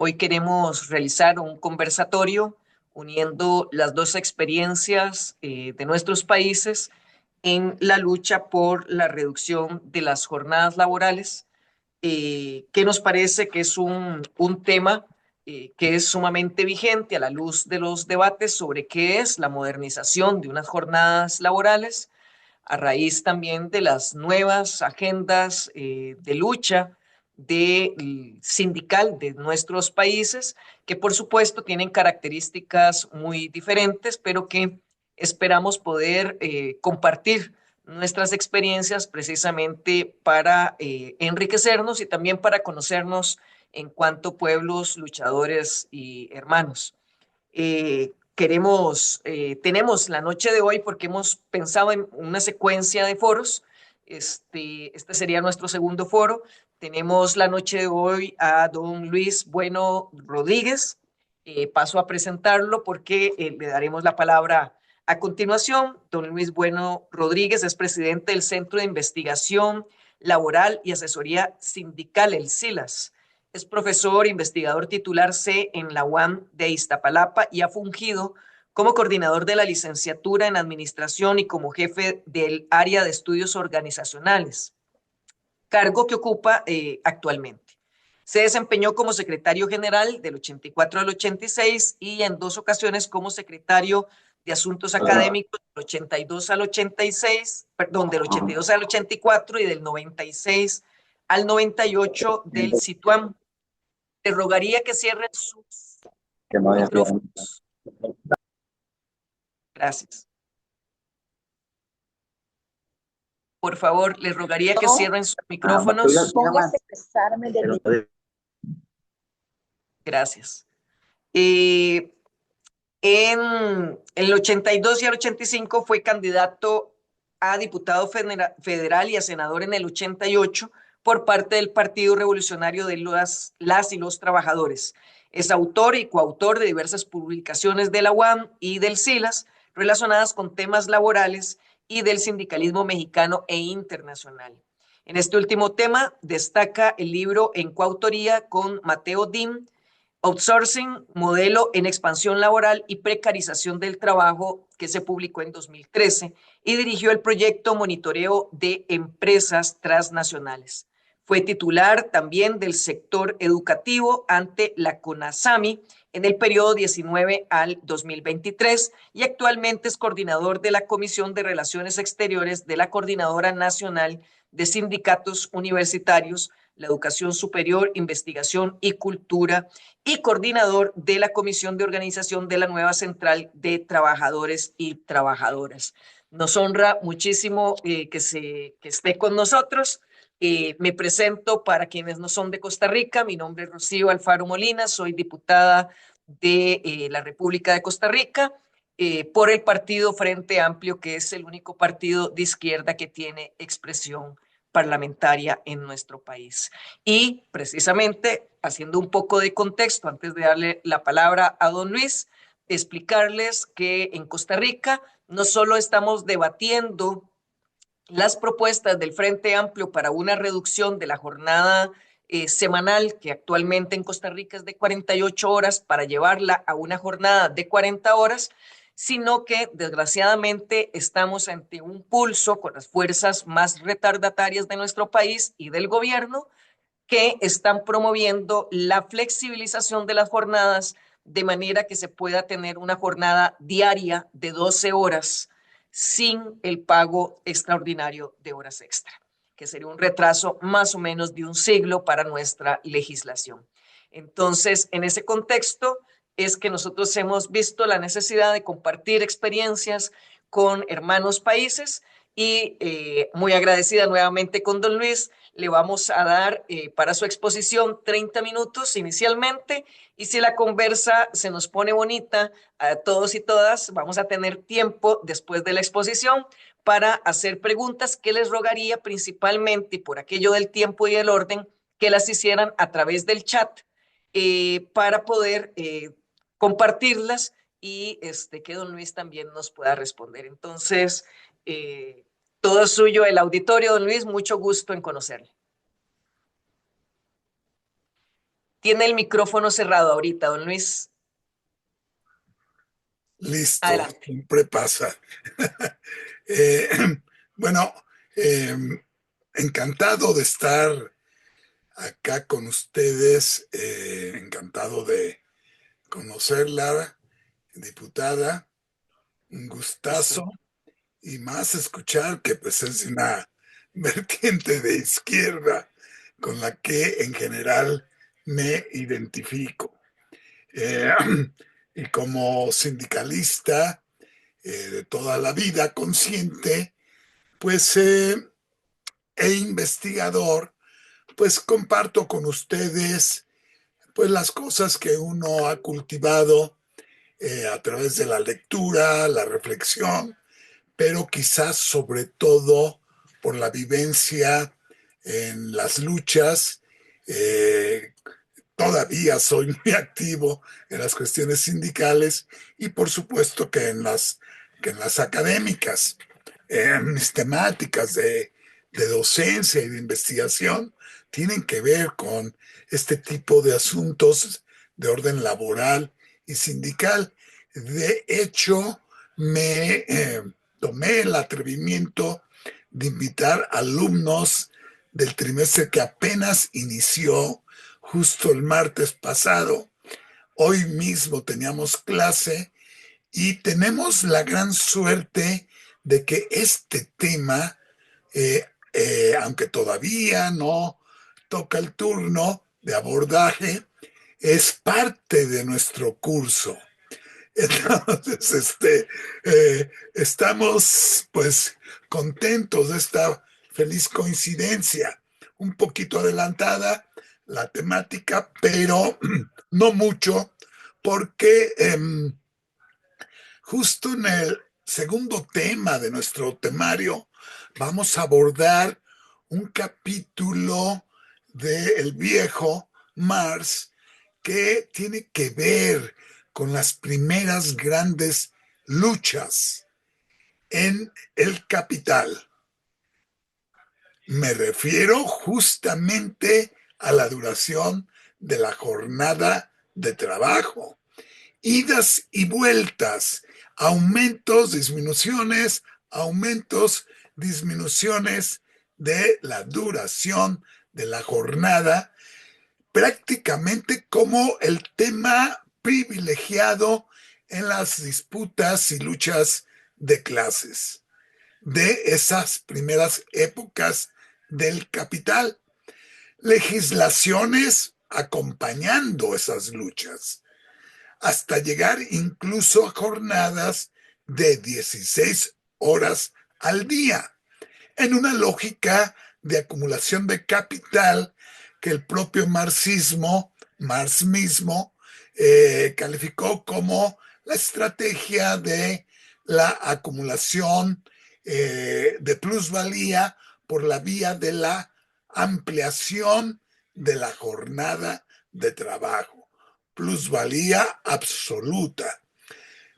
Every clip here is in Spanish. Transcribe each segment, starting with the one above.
Hoy queremos realizar un conversatorio uniendo las dos experiencias de nuestros países en la lucha por la reducción de las jornadas laborales, que nos parece que es un tema que es sumamente vigente a la luz de los debates sobre qué es la modernización de unas jornadas laborales, a raíz también de las nuevas agendas de lucha sindical de nuestros países, que por supuesto tienen características muy diferentes, pero que esperamos poder compartir nuestras experiencias precisamente para enriquecernos y también para conocernos en cuanto pueblos, luchadores y hermanos. Tenemos la noche de hoy porque hemos pensado en una secuencia de foros. Este sería nuestro segundo foro. Tenemos la noche de hoy a don Luis Bueno Rodríguez. Paso a presentarlo porque le daremos la palabra a continuación. Don Luis Bueno Rodríguez es presidente del Centro de Investigación Laboral y Asesoría Sindical, el CILAS. Es profesor investigador titular C en la UAM de Iztapalapa y ha fungido como coordinador de la licenciatura en Administración y como jefe del área de estudios organizacionales, cargo que ocupa actualmente. Se desempeñó como secretario general del 84 al 86 y en dos ocasiones como secretario de Asuntos Académicos del 82 al 86, perdón, del 82 al 84 y del 96 al 98 del SITUAM. Te rogaría que cierren sus micrófonos. Gracias. Por favor, les rogaría que cierren sus micrófonos. Póngase a expresarme de... Gracias. En el 82 y el 85 fue candidato a diputado federal y a senador en el 88 por parte del Partido Revolucionario de las y los Trabajadores. Es autor y coautor de diversas publicaciones de la UAM y del CILAS relacionadas con temas laborales y del sindicalismo mexicano e internacional. En este último tema destaca el libro en coautoría con Mateo Dim, Outsourcing, modelo en expansión laboral y precarización del trabajo, que se publicó en 2013 y dirigió el proyecto Monitoreo de Empresas Transnacionales. Fue titular también del sector educativo ante la CONASAMI en el periodo 19 al 2023 y actualmente es coordinador de la Comisión de Relaciones Exteriores de la Coordinadora Nacional de Sindicatos Universitarios, la Educación Superior, Investigación y Cultura y coordinador de la Comisión de Organización de la nueva Central de Trabajadores y Trabajadoras. Nos honra muchísimo que esté con nosotros. Me presento para quienes no son de Costa Rica. Mi nombre es Rocío Alfaro Molina, soy diputada de la República de Costa Rica por el partido Frente Amplio, que es el único partido de izquierda que tiene expresión parlamentaria en nuestro país. Y precisamente, haciendo un poco de contexto, antes de darle la palabra a don Luis, explicarles que en Costa Rica no solo estamos debatiendo las propuestas del Frente Amplio para una reducción de la jornada semanal, que actualmente en Costa Rica es de 48 horas, para llevarla a una jornada de 40 horas, sino que desgraciadamente estamos ante un pulso con las fuerzas más retardatarias de nuestro país y del gobierno que están promoviendo la flexibilización de las jornadas de manera que se pueda tener una jornada diaria de 12 horas sin el pago extraordinario de horas extra, que sería un retraso más o menos de un siglo para nuestra legislación. Entonces, en ese contexto es que nosotros hemos visto la necesidad de compartir experiencias con hermanos países y muy agradecida nuevamente con don Luis. Le vamos a dar para su exposición 30 minutos inicialmente y si la conversa se nos pone bonita a todos y todas, vamos a tener tiempo después de la exposición para hacer preguntas que les rogaría principalmente, por aquello del tiempo y el orden, que las hicieran a través del chat para poder compartirlas y que don Luis también nos pueda responder. Entonces, todo suyo el auditorio, don Luis, mucho gusto en conocerle. Tiene el micrófono cerrado ahorita, don Luis. Listo, Adelante. siempre pasa. Eh, bueno, eh, encantado de estar acá con ustedes, encantado de conocerla, diputada, un gustazo, y más escuchar que pues es una vertiente de izquierda con la que en general me identifico. Eh, y como sindicalista de toda la vida, consciente, pues e investigador, pues comparto con ustedes pues las cosas que uno ha cultivado a través de la lectura, la reflexión, pero quizás sobre todo por la vivencia en las luchas. eh, Todavía soy muy activo en las cuestiones sindicales y por supuesto que en las académicas. Mis temáticas de docencia y de investigación tienen que ver con este tipo de asuntos de orden laboral y sindical. De hecho, me tomé el atrevimiento de invitar alumnos del trimestre que apenas inició justo el martes pasado. Hoy mismo teníamos clase y tenemos la gran suerte de que este tema, aunque todavía no toca el turno de abordaje, es parte de nuestro curso. Entonces, estamos pues contentos de esta feliz coincidencia, un poquito adelantada la temática, pero no mucho, porque justo en el segundo tema de nuestro temario vamos a abordar un capítulo de El viejo Marx que tiene que ver con las primeras grandes luchas en el capital. Me refiero justamente a la duración de la jornada de trabajo. Idas y vueltas, aumentos, disminuciones de la duración de la jornada, prácticamente como el tema privilegiado en las disputas y luchas de clases de esas primeras épocas del capital. Legislaciones acompañando esas luchas, hasta llegar incluso a jornadas de 16 horas al día, en una lógica de acumulación de capital que el propio Marx mismo, calificó como la estrategia de la acumulación de plusvalía por la vía de la ampliación de la jornada de trabajo. Plusvalía absoluta,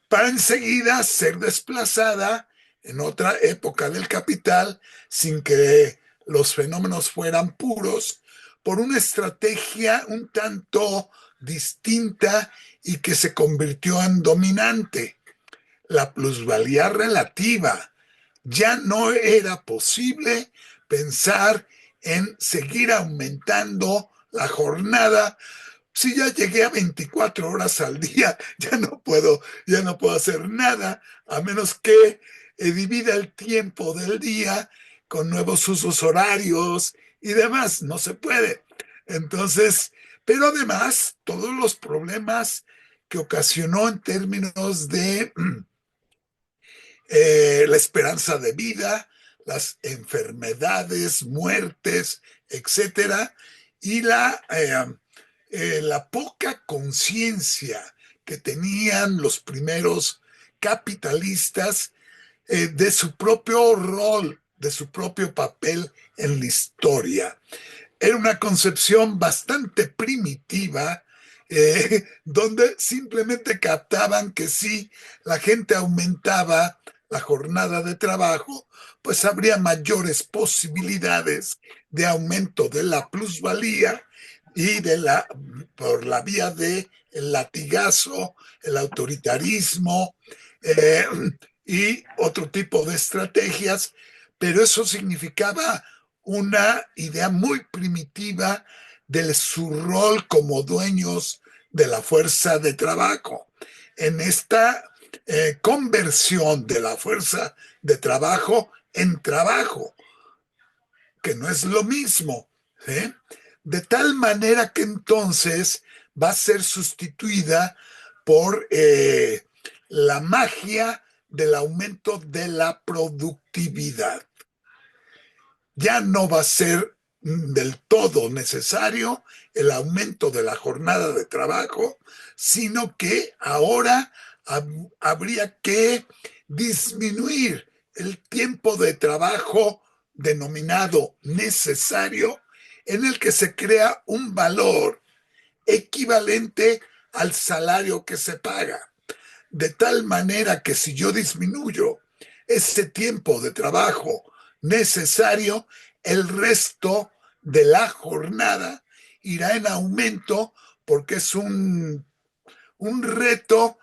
para enseguida ser desplazada en otra época del capital, sin que los fenómenos fueran puros, por una estrategia un tanto distinta y que se convirtió en dominante: la plusvalía relativa. Ya no era posible pensar en seguir aumentando la jornada. Si ya llegué a 24 horas al día, ya no puedo hacer nada, a menos que divida el tiempo del día con nuevos usos horarios y demás. No se puede. Entonces, pero además, todos los problemas que ocasionó en términos de la esperanza de vida, las enfermedades, muertes, etcétera, y la poca conciencia que tenían los primeros capitalistas de su propio rol, de su propio papel en la historia. Era una concepción bastante primitiva, donde simplemente captaban que si la gente aumentaba la jornada de trabajo, pues habría mayores posibilidades de aumento de la plusvalía y por la vía del latigazo, el autoritarismo y otro tipo de estrategias, pero eso significaba una idea muy primitiva de su rol como dueños de la fuerza de trabajo. En esta conversión de la fuerza de trabajo en trabajo, que no es lo mismo, ¿sí? De tal manera que entonces va a ser sustituida por la magia del aumento de la productividad. Ya no va a ser del todo necesario el aumento de la jornada de trabajo, sino que ahora habría que disminuir el tiempo de trabajo denominado necesario, en el que se crea un valor equivalente al salario que se paga. De tal manera que si yo disminuyo ese tiempo de trabajo necesario, el resto de la jornada irá en aumento, porque es un reto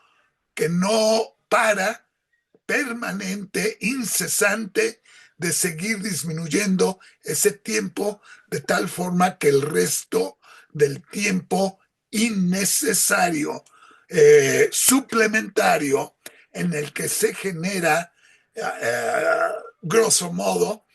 que no para, permanente, incesante, de seguir disminuyendo ese tiempo, de tal forma que el resto del tiempo innecesario, suplementario, en el que se genera, grosso modo,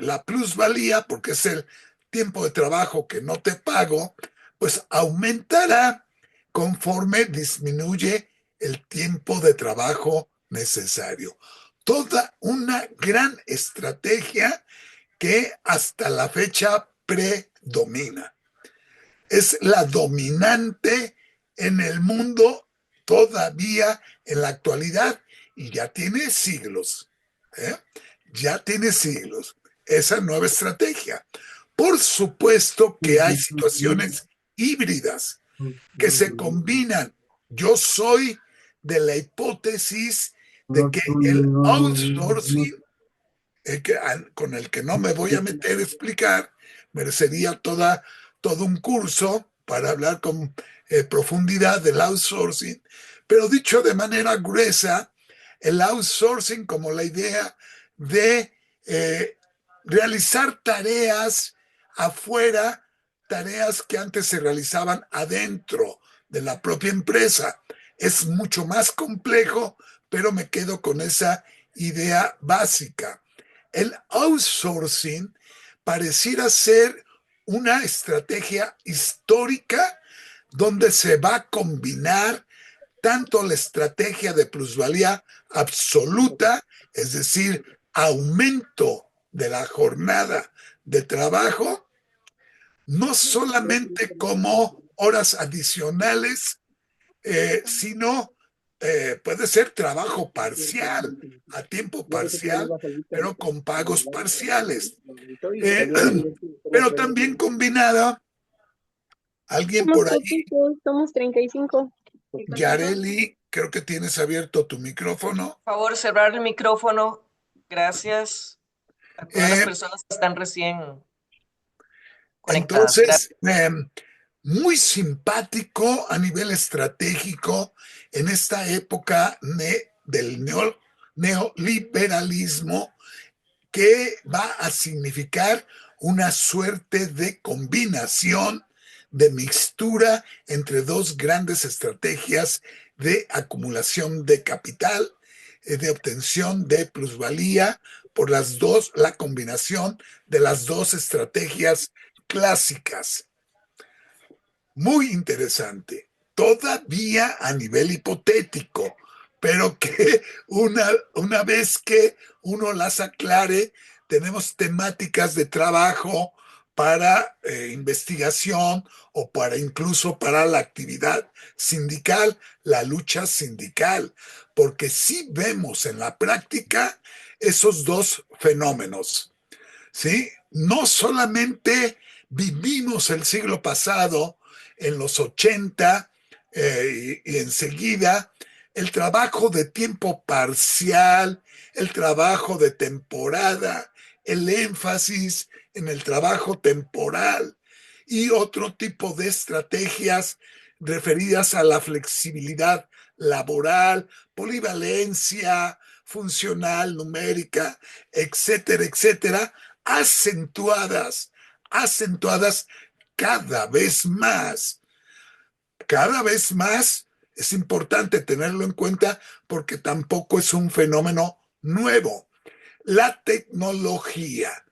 la plusvalía, porque es el tiempo de trabajo que no te pago, pues aumentará conforme disminuye el tiempo de trabajo necesario. Toda una gran estrategia que hasta la fecha predomina. Es la dominante en el mundo todavía en la actualidad, y ya tiene siglos, ¿eh? Ya tiene siglos esa nueva estrategia. Por supuesto que hay situaciones híbridas que se combinan. Yo soy de la hipótesis de que el outsourcing, con el que no me voy a meter a explicar, merecería todo un curso para hablar con profundidad del outsourcing, pero dicho de manera gruesa, el outsourcing como la idea de realizar tareas afuera, tareas que antes se realizaban adentro de la propia empresa. Es mucho más complejo, pero me quedo con esa idea básica. El outsourcing pareciera ser una estrategia histórica donde se va a combinar tanto la estrategia de plusvalía absoluta, es decir, aumento de la jornada de trabajo, no solamente como horas adicionales, sino puede ser trabajo parcial, a tiempo parcial, pero con pagos parciales. Pero también combinada, alguien Somos por ahí, poquitos, somos 35. Yareli, creo que tienes abierto tu micrófono. Por favor, cerrar el micrófono. Gracias a todas las Eh, personas que están recién conectadas. entonces, Gracias. muy simpático a nivel estratégico en esta época del neoliberalismo, que va a significar una suerte de combinación, de mixtura entre dos grandes estrategias de acumulación de capital, de obtención de plusvalía, por la combinación de las dos estrategias clásicas. Muy interesante, todavía a nivel hipotético, pero que una vez que uno las aclare, tenemos temáticas de trabajo para investigación, o para incluso para la actividad sindical, la lucha sindical, porque sí vemos en la práctica esos dos fenómenos, ¿sí? No solamente vivimos el siglo pasado en los 80, y enseguida el trabajo de tiempo parcial, el trabajo de temporada, el énfasis en el trabajo temporal, y otro tipo de estrategias referidas a la flexibilidad laboral, polivalencia funcional, numérica, etcétera, etcétera, acentuadas cada vez más. Cada vez más es importante tenerlo en cuenta porque tampoco es un fenómeno nuevo. La tecnología,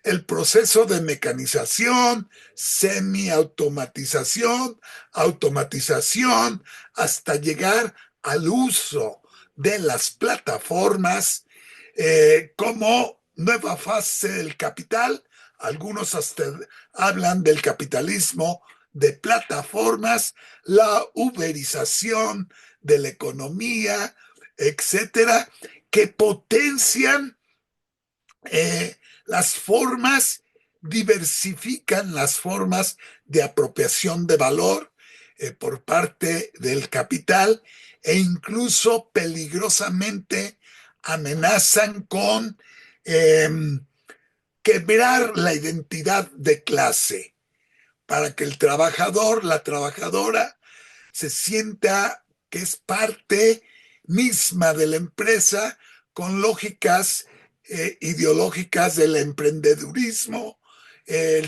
el proceso de mecanización, semiautomatización, automatización, hasta llegar al uso de las plataformas como nueva fase del capital. Algunos hasta hablan del capitalismo de plataformas, la uberización de la economía, etcétera, que potencian las formas, diversifican las formas de apropiación de valor por parte del capital e incluso peligrosamente amenazan con quebrar la identidad de clase para que el trabajador, la trabajadora, se sienta que es parte misma de la empresa con lógicas ideológicas del emprendedurismo.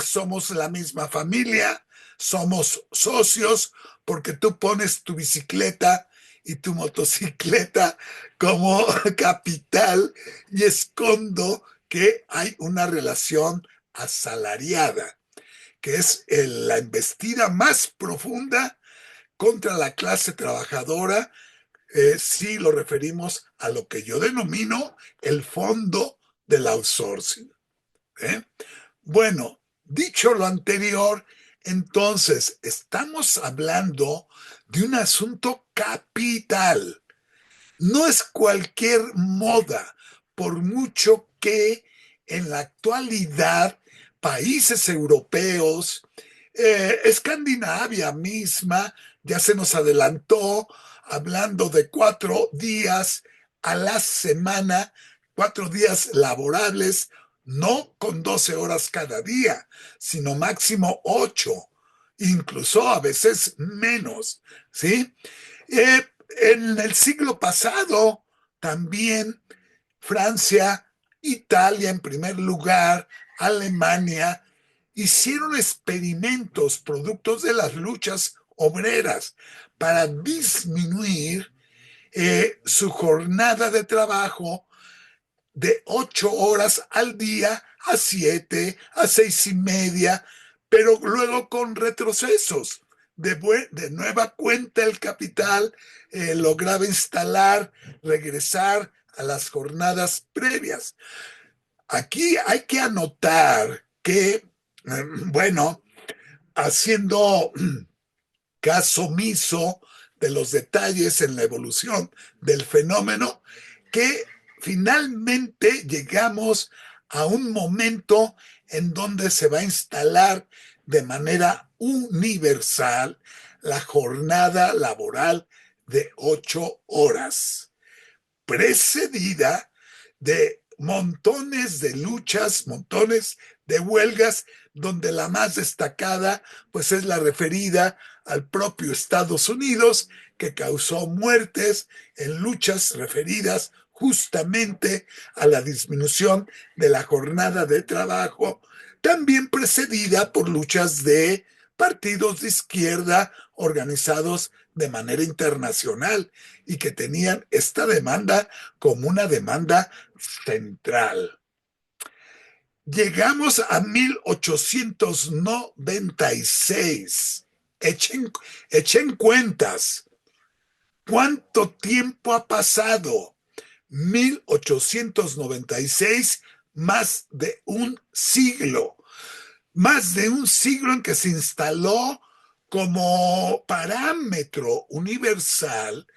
Somos la misma familia, somos socios, porque tú pones tu bicicleta y tu motocicleta como capital y escondo que hay una relación asalariada, que es la embestida más profunda contra la clase trabajadora, si lo referimos a lo que yo denomino el fondo del outsourcing. Bueno, dicho lo anterior, entonces estamos hablando de un asunto capital. No es cualquier moda, por mucho que en la actualidad países europeos, Escandinavia misma, ya se nos adelantó hablando de 4 días a la semana, 4 días laborables, no con 12 horas cada día, sino máximo 8, incluso a veces menos, ¿sí? En el siglo pasado, también Francia, Italia en primer lugar, Alemania, hicieron experimentos productos de las luchas obreras para disminuir su jornada de trabajo de 8 horas al día a 7, a 6:30, pero luego con retrocesos. De nueva cuenta el capital lograba regresar a las jornadas previas. Aquí hay que anotar que, bueno, haciendo caso omiso de los detalles en la evolución del fenómeno, que finalmente llegamos a un momento en donde se va a instalar de manera universal la jornada laboral de 8 horas, precedida de montones de luchas, montones de huelgas, donde la más destacada pues es la referida al propio Estados Unidos, que causó muertes en luchas referidas justamente a la disminución de la jornada de trabajo, también precedida por luchas de partidos de izquierda organizados de manera internacional y que tenían esta demanda como una demanda central. Llegamos a 1896. Echen cuentas. ¿Cuánto tiempo ha pasado? 1896, más de un siglo. Más de un siglo en que se instaló como parámetro universal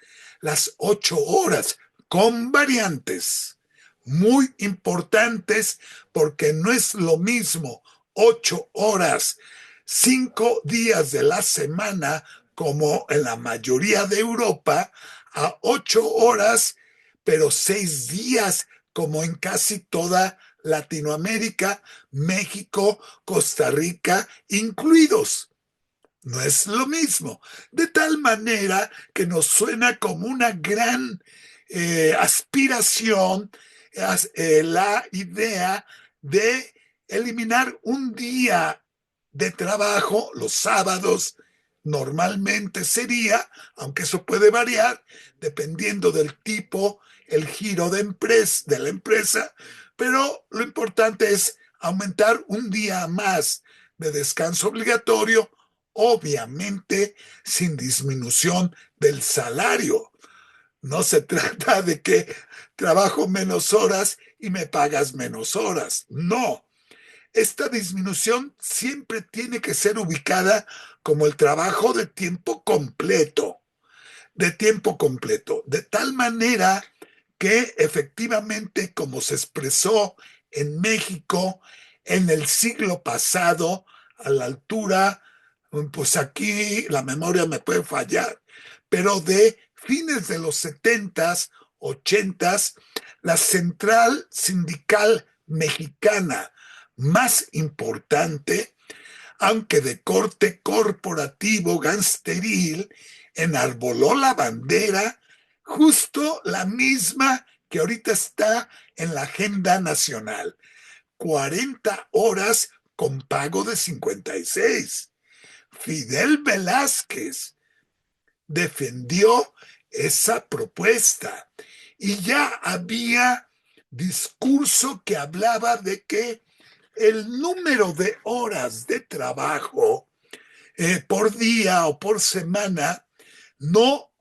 las 8 horas, con variantes muy importantes, porque no es lo mismo 8 horas, 5 días de la semana, como en la mayoría de Europa, a 8 horas, pero 6 días, como en casi toda Latinoamérica, México, Costa Rica, incluidos. No es lo mismo. De tal manera que nos suena como una gran aspiración la idea de eliminar un día de trabajo, los sábados normalmente sería, aunque eso puede variar dependiendo del tipo, el giro de la empresa, pero lo importante es aumentar un día más de descanso obligatorio, obviamente sin disminución del salario. No se trata de que trabajo menos horas y me pagas menos horas. No. Esta disminución siempre tiene que ser ubicada como el trabajo de tiempo completo, de tal manera que efectivamente, como se expresó en México en el siglo pasado, a la altura, pues aquí la memoria me puede fallar, pero de fines de los 70s, 80s, la central sindical mexicana más importante, aunque de corte corporativo gangsteril, enarboló la bandera, justo la misma que ahorita está en la agenda nacional. 40 horas con pago de 56. Fidel Velázquez defendió esa propuesta y ya había discurso que hablaba de que el número de horas de trabajo por día o por semana no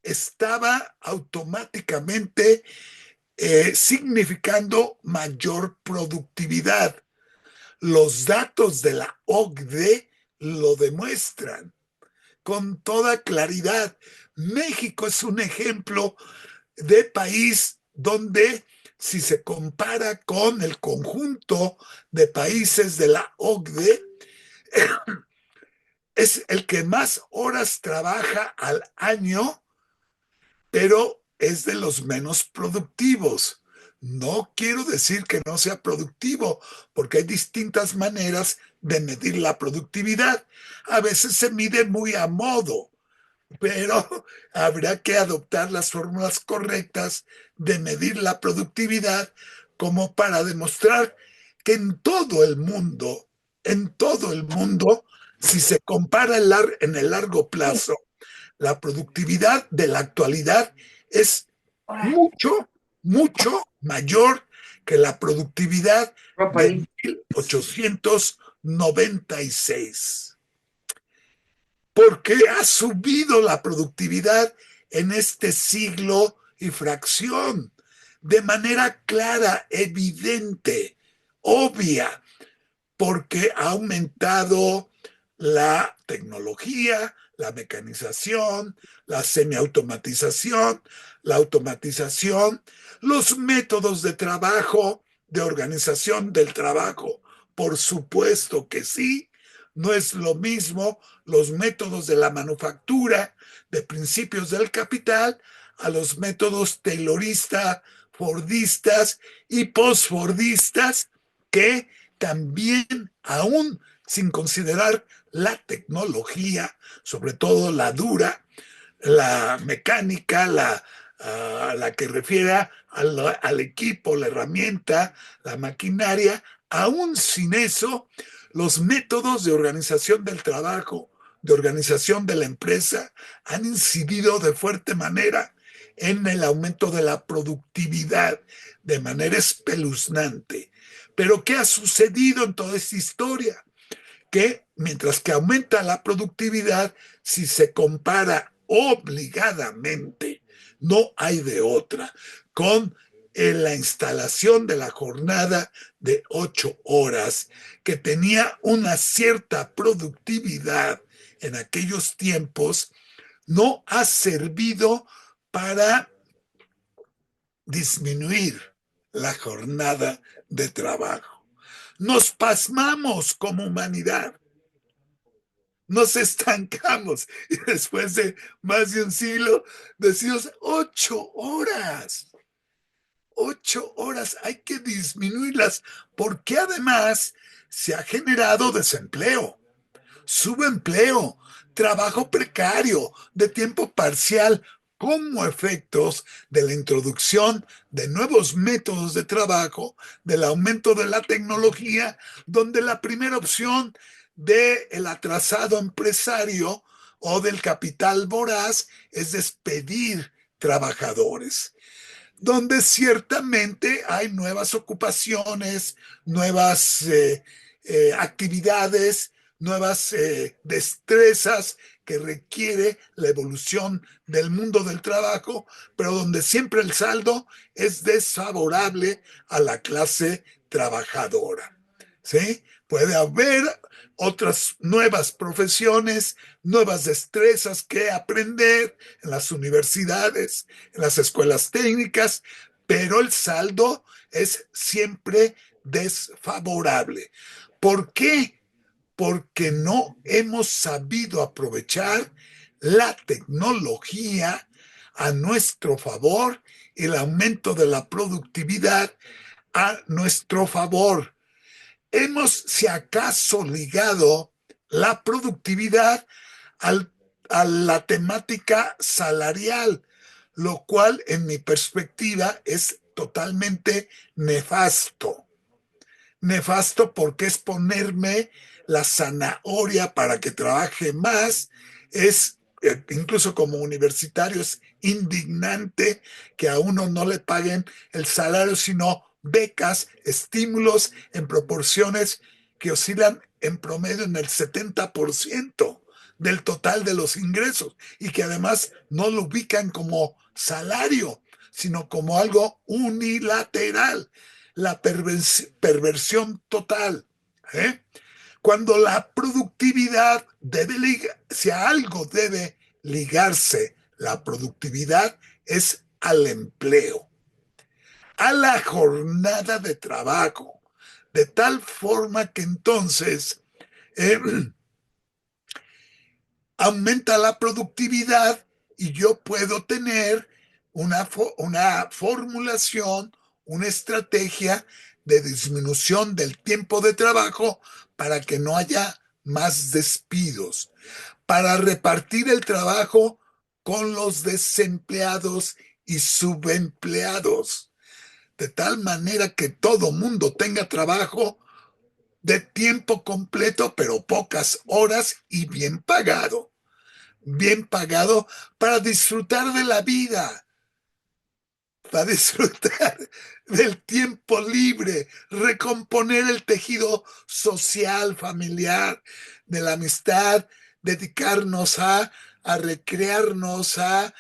estaba automáticamente significando mayor productividad. Los datos de la OCDE lo demuestran con toda claridad. México es un ejemplo de país donde, si se compara con el conjunto de países de la OCDE, es el que más horas trabaja al año, pero es de los menos productivos. No quiero decir que no sea productivo, porque hay distintas maneras de medir la productividad. A veces se mide muy a modo, pero habrá que adoptar las fórmulas correctas de medir la productividad como para demostrar que en todo el mundo, si se compara en el largo plazo, la productividad de la actualidad es mucho, mucho mayor que la productividad de 1896. Porque ha subido la productividad en este siglo y fracción de manera clara, evidente, obvia, porque ha aumentado la tecnología, la mecanización, la semiautomatización, la automatización, los métodos de trabajo, de organización del trabajo. Por supuesto que sí, no es lo mismo los métodos de la manufactura de principios del capital a los métodos tayloristas, fordistas y postfordistas que también, aún sin considerar la tecnología, sobre todo la dura, la mecánica, la que refiere al equipo, la herramienta, la maquinaria, aún sin eso, los métodos de organización del trabajo, de organización de la empresa, han incidido de fuerte manera en el aumento de la productividad de manera espeluznante. Pero ¿qué ha sucedido en toda esta historia? Que mientras que aumenta la productividad, si se compara obligadamente, no hay de otra, con la instalación de la jornada de 8 horas, que tenía una cierta productividad en aquellos tiempos, no ha servido para disminuir la jornada de trabajo. Nos pasmamos como humanidad, nos estancamos y después de más de un siglo decimos 8 horas. 8 horas hay que disminuirlas porque además se ha generado desempleo, subempleo, trabajo precario, de tiempo parcial, como efectos de la introducción de nuevos métodos de trabajo, del aumento de la tecnología, donde la primera opción del atrasado empresario o del capital voraz es despedir trabajadores, donde ciertamente hay nuevas ocupaciones, nuevas actividades, nuevas destrezas que requiere la evolución del mundo del trabajo, pero donde siempre el saldo es desfavorable a la clase trabajadora. ¿Sí? Puede haber otras nuevas profesiones, nuevas destrezas que aprender en las universidades, en las escuelas técnicas, pero el saldo es siempre desfavorable. ¿Por qué? Porque no hemos sabido aprovechar la tecnología a nuestro favor y el aumento de la productividad a nuestro favor. Hemos, si acaso, ligado la productividad a la temática salarial, lo cual en mi perspectiva es totalmente nefasto. Nefasto porque es ponerme la zanahoria para que trabaje más, es incluso como universitario es indignante que a uno no le paguen el salario, sino becas, estímulos en proporciones que oscilan en promedio en el 70% del total de los ingresos y que además no lo ubican como salario, sino como algo unilateral, la perversión total. Cuando la productividad debe si a algo debe ligarse la productividad es al empleo, a la jornada de trabajo, de tal forma que entonces aumenta la productividad y yo puedo tener una formulación, una estrategia de disminución del tiempo de trabajo para que no haya más despidos, para repartir el trabajo con los desempleados y subempleados, de tal manera que todo mundo tenga trabajo de tiempo completo, pero pocas horas y bien pagado para disfrutar de la vida, para disfrutar del tiempo libre, recomponer el tejido social, familiar, de la amistad, dedicarnos a recrearnos, a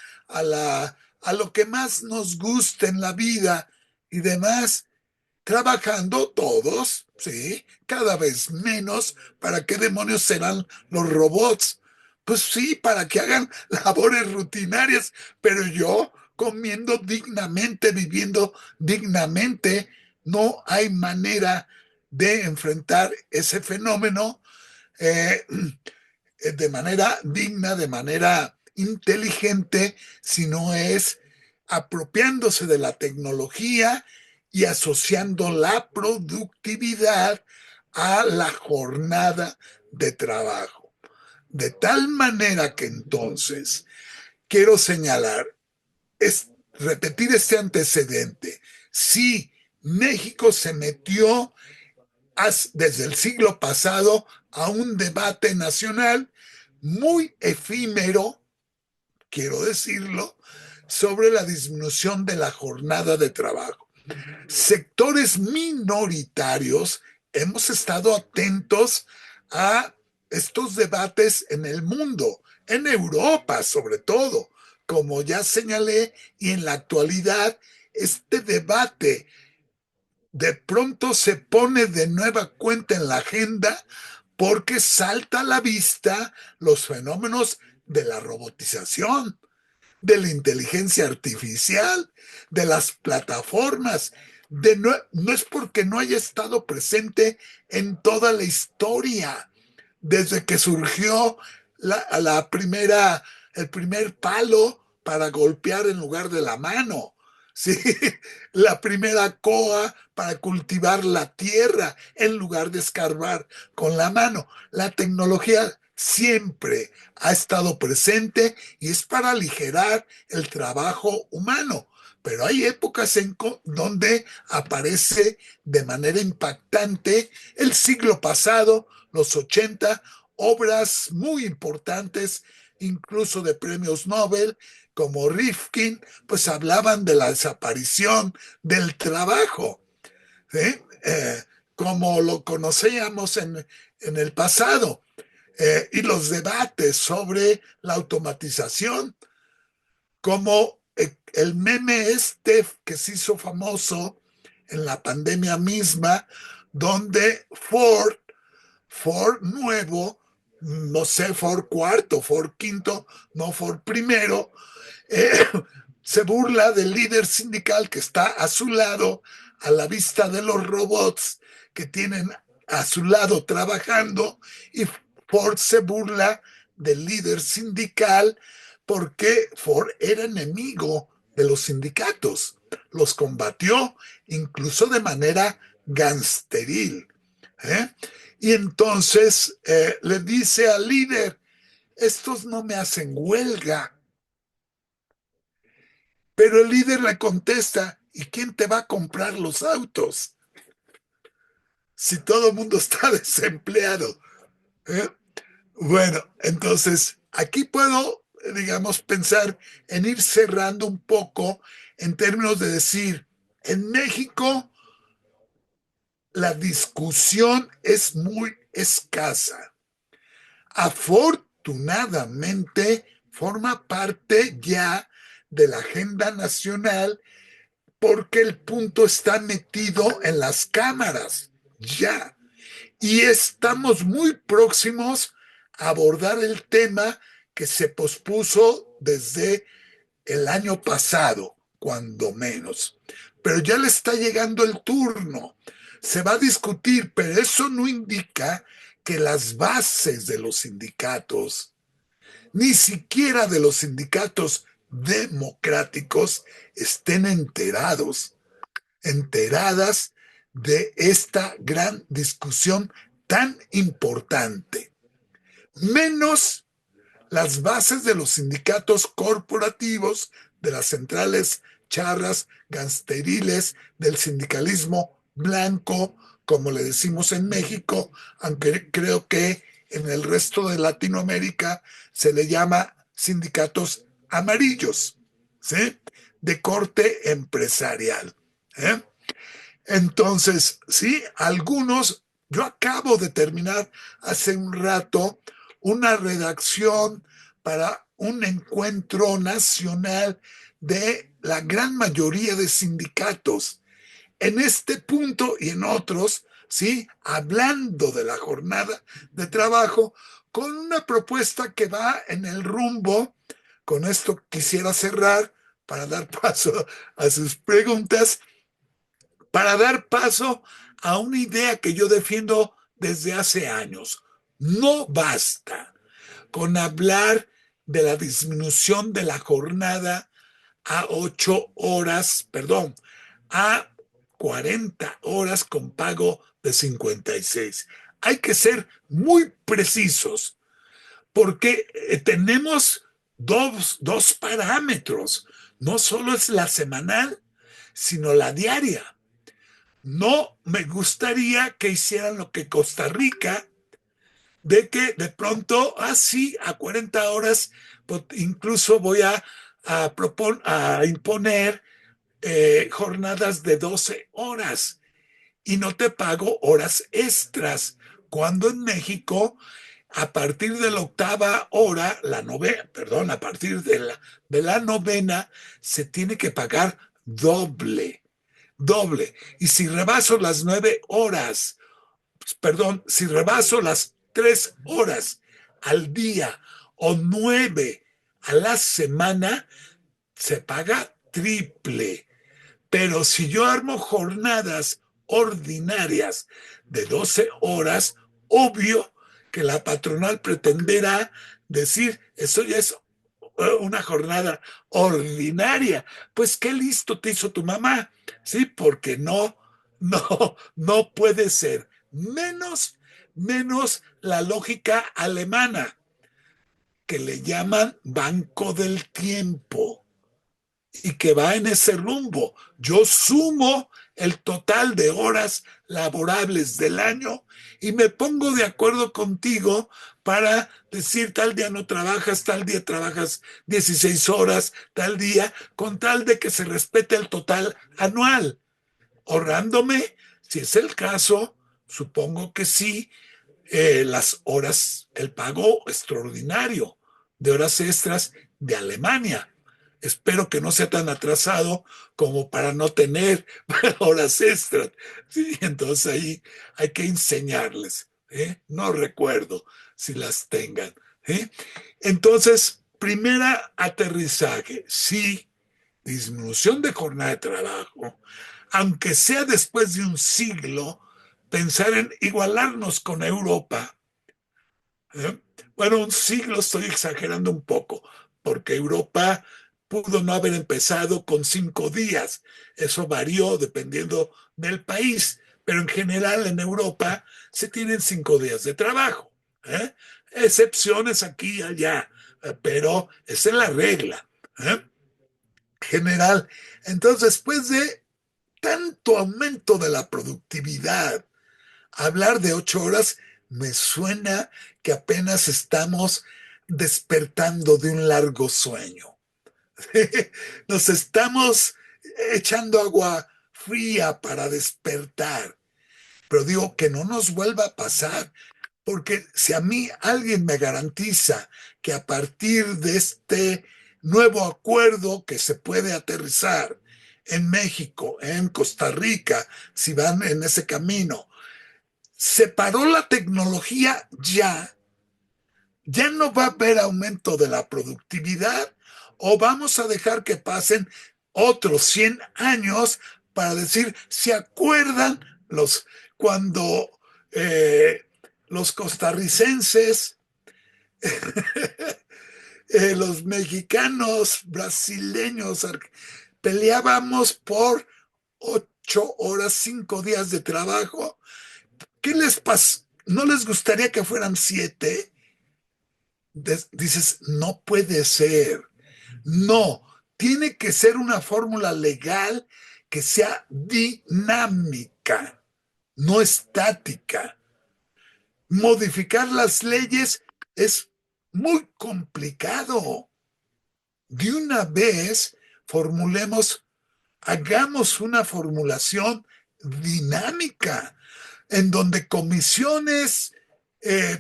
lo que más nos gusta en la vida y demás, trabajando todos, ¿sí? Cada vez menos. ¿Para qué demonios serán los robots? Pues sí, para que hagan labores rutinarias, pero yo comiendo dignamente, viviendo dignamente, no hay manera de enfrentar ese fenómeno de manera digna, de manera inteligente, si no es apropiándose de la tecnología y asociando la productividad a la jornada de trabajo. De tal manera que entonces quiero señalar, repetir este antecedente. Sí, México se metió desde el siglo pasado a un debate nacional muy efímero, quiero decirlo, sobre la disminución de la jornada de trabajo. Sectores minoritarios hemos estado atentos a estos debates en el mundo, en Europa sobre todo, como ya señalé, y en la actualidad este debate de pronto se pone de nueva cuenta en la agenda porque salta a la vista los fenómenos de la robotización, de la inteligencia artificial, de las plataformas. No es porque no haya estado presente en toda la historia, desde que surgió el primer palo para golpear en lugar de la mano, ¿sí? La primera coa para cultivar la tierra en lugar de escarbar con la mano. La tecnología siempre ha estado presente y es para aligerar el trabajo humano. Pero hay épocas donde aparece de manera impactante el siglo pasado, los 80, obras muy importantes, incluso de premios Nobel, como Rifkin, pues hablaban de la desaparición del trabajo, ¿sí? Como lo conocíamos en el pasado, y los debates sobre la automatización, como el meme este que se hizo famoso en la pandemia misma, donde Ford nuevo, no sé, Ford cuarto, Ford quinto, no Ford primero, eh, se burla del líder sindical que está a su lado, a la vista de los robots que tienen a su lado trabajando, y Ford se burla del líder sindical porque Ford era enemigo de los sindicatos, los combatió incluso de manera gangsteril. ¿Eh? Y entonces le dice al líder, estos no me hacen huelga. Pero el líder le contesta, ¿y quién te va a comprar los autos? Si todo el mundo está desempleado. ¿Eh? Bueno, entonces aquí puedo, digamos, pensar en ir cerrando un poco en términos de decir, en México la discusión es muy escasa. Afortunadamente forma parte ya de la agenda nacional porque el punto está metido en las cámaras ya. Y estamos muy próximos a abordar el tema que se pospuso desde el año pasado, cuando menos. Pero ya le está llegando el turno. Se va a discutir, pero eso no indica que las bases de los sindicatos, ni siquiera de los sindicatos democráticos, estén enteradas de esta gran discusión tan importante. Menos las bases de los sindicatos corporativos, de las centrales charras, gangsteriles, del sindicalismo blanco, como le decimos en México, aunque creo que en el resto de Latinoamérica se le llama sindicatos amarillos, ¿sí? De corte empresarial. ¿Eh? Entonces, sí, algunos, yo acabo de terminar hace un rato una redacción para un encuentro nacional de la gran mayoría de sindicatos. En este punto y en otros, sí, hablando de la jornada de trabajo, con una propuesta que va en el rumbo, con esto quisiera cerrar para dar paso a sus preguntas, para dar paso a una idea que yo defiendo desde hace años. No basta con hablar de la disminución de la jornada a 8 horas, perdón, a 40 horas con pago de 56. Hay que ser muy precisos porque tenemos dos parámetros. No solo es la semanal, sino la diaria. No me gustaría que hicieran lo que Costa Rica, de que de pronto, sí, a 40 horas, pues, incluso voy a imponer jornadas de 12 horas y no te pago horas extras, cuando en México, a partir de la octava hora, a partir de la novena, se tiene que pagar doble. Y si rebaso las 9 horas, perdón, si rebaso las 3 horas al día o 9 a la semana, se paga triple. Pero si yo armo jornadas ordinarias de 12 horas, obvio que la patronal pretenderá decir, eso ya es una jornada ordinaria. Pues qué listo te hizo tu mamá, ¿sí? Porque no puede ser. Menos la lógica alemana, que le llaman banco del tiempo y que va en ese rumbo. Yo sumo el total de horas laborables del año y me pongo de acuerdo contigo para decir tal día no trabajas, tal día trabajas 16 horas, tal día, con tal de que se respete el total anual, ahorrándome, si es el caso, supongo que sí, las horas, el pago extraordinario de horas extras de Alemania. Espero que no sea tan atrasado como para no tener horas extras. Sí, entonces ahí hay que enseñarles. No recuerdo si las tengan. Entonces, primera aterrizaje. Sí, disminución de jornada de trabajo, aunque sea después de un siglo, pensar en igualarnos con Europa. ¿Eh? Bueno, un siglo estoy exagerando un poco, porque Europa pudo no haber empezado con 5 días. Eso varió dependiendo del país, pero en general en Europa se tienen 5 días de trabajo. ¿Eh? Excepciones aquí y allá, pero esa es la regla. General. Entonces, después de tanto aumento de la productividad, hablar de 8 horas me suena que apenas estamos despertando de un largo sueño. Nos estamos echando agua fría para despertar. Pero digo que no nos vuelva a pasar, porque si a mí alguien me garantiza que a partir de este nuevo acuerdo que se puede aterrizar en México, en Costa Rica, si van en ese camino, se paró la tecnología ya no va a haber aumento de la productividad, o vamos a dejar que pasen otros 100 años para decir, ¿se acuerdan cuando los costarricenses, los mexicanos, brasileños, peleábamos por 8 horas, 5 días de trabajo? ¿Qué les pasa? ¿No les gustaría que fueran 7? Dices, no puede ser. No, tiene que ser una fórmula legal que sea dinámica, no estática. Modificar las leyes es muy complicado. De una vez, hagamos una formulación dinámica en donde comisiones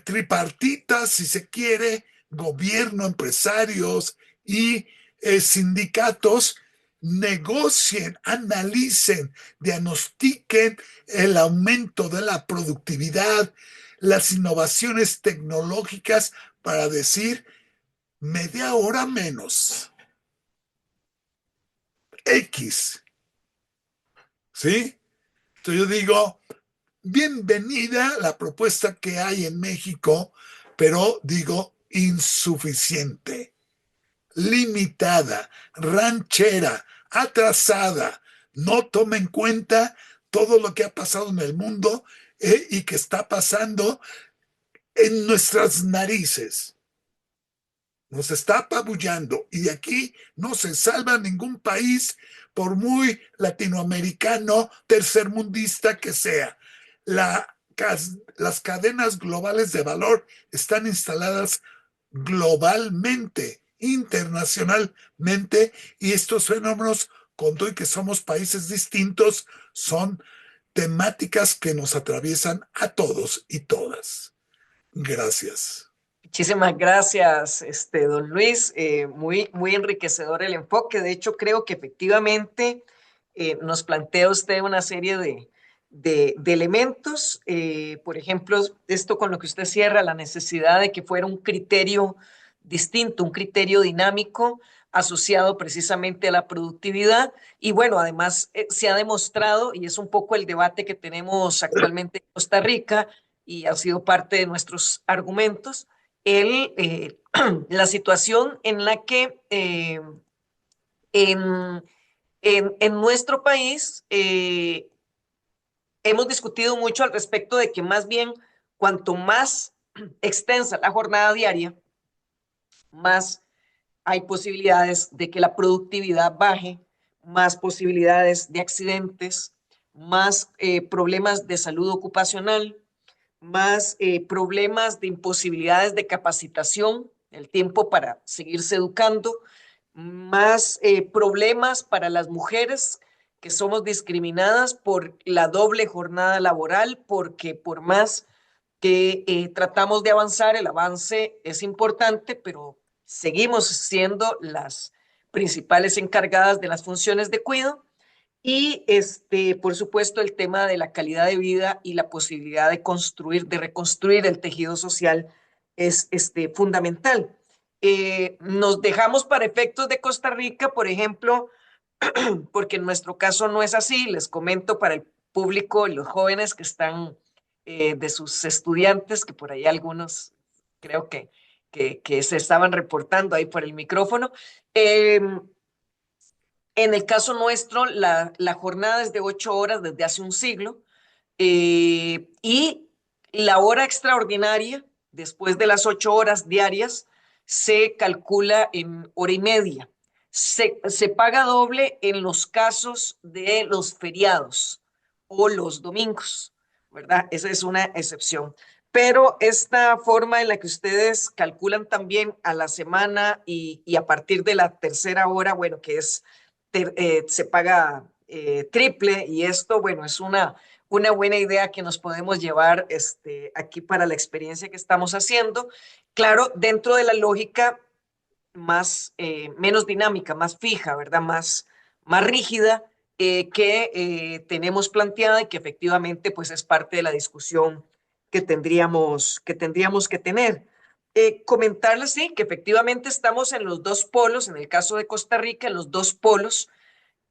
tripartitas, si se quiere, gobierno, empresarios y sindicatos, negocien, analicen, diagnostiquen el aumento de la productividad, las innovaciones tecnológicas para decir media hora menos. X. ¿Sí? Entonces yo digo, bienvenida la propuesta que hay en México, pero digo insuficiente, limitada, ranchera, atrasada, no toma en cuenta todo lo que ha pasado en el mundo y que está pasando en nuestras narices. Nos está apabullando y de aquí no se salva ningún país, por muy latinoamericano, tercermundista que sea. Las cadenas globales de valor están instaladas globalmente, internacionalmente, y estos fenómenos, con todo y que somos países distintos, son temáticas que nos atraviesan a todos y todas. Gracias. Muchísimas gracias, don Luis. Muy enriquecedor el enfoque. De hecho, creo que efectivamente nos plantea usted una serie de elementos. Por ejemplo, esto con lo que usted cierra, la necesidad de que fuera un criterio distinto, un criterio dinámico asociado precisamente a la productividad. Y bueno, además se ha demostrado, y es un poco el debate que tenemos actualmente en Costa Rica, y ha sido parte de nuestros argumentos, la situación en la que en, en nuestro país hemos discutido mucho al respecto de que más bien cuanto más extensa la jornada diaria, más hay posibilidades de que la productividad baje, más posibilidades de accidentes, más problemas de salud ocupacional, más problemas de imposibilidades de capacitación, el tiempo para seguirse educando, más problemas para las mujeres que somos discriminadas por la doble jornada laboral, porque por más que tratamos de avanzar, el avance es importante, pero seguimos siendo las principales encargadas de las funciones de cuidado. Y por supuesto, el tema de la calidad de vida y la posibilidad de construir, de reconstruir el tejido social es fundamental. Nos dejamos para efectos de Costa Rica, por ejemplo, porque en nuestro caso no es así. Les comento para el público, los jóvenes que están de sus estudiantes, que por ahí algunos creo que se estaban reportando ahí por el micrófono. En el caso nuestro, la jornada es de 8 horas desde hace un siglo y la hora extraordinaria, después de las 8 horas diarias, se calcula en hora y media. Se paga doble en los casos de los feriados o los domingos, ¿verdad? Esa es una excepción. Pero esta forma en la que ustedes calculan también a la semana y a partir de la tercera hora, bueno, que es se paga triple y esto, bueno, es una buena idea que nos podemos llevar aquí para la experiencia que estamos haciendo. Claro, dentro de la lógica más, menos dinámica, más fija, ¿verdad? Más rígida que tenemos planteada y que efectivamente pues es parte de la discusión que tendríamos que tener. Comentarles, sí, que efectivamente estamos en los dos polos, en el caso de Costa Rica, en los dos polos,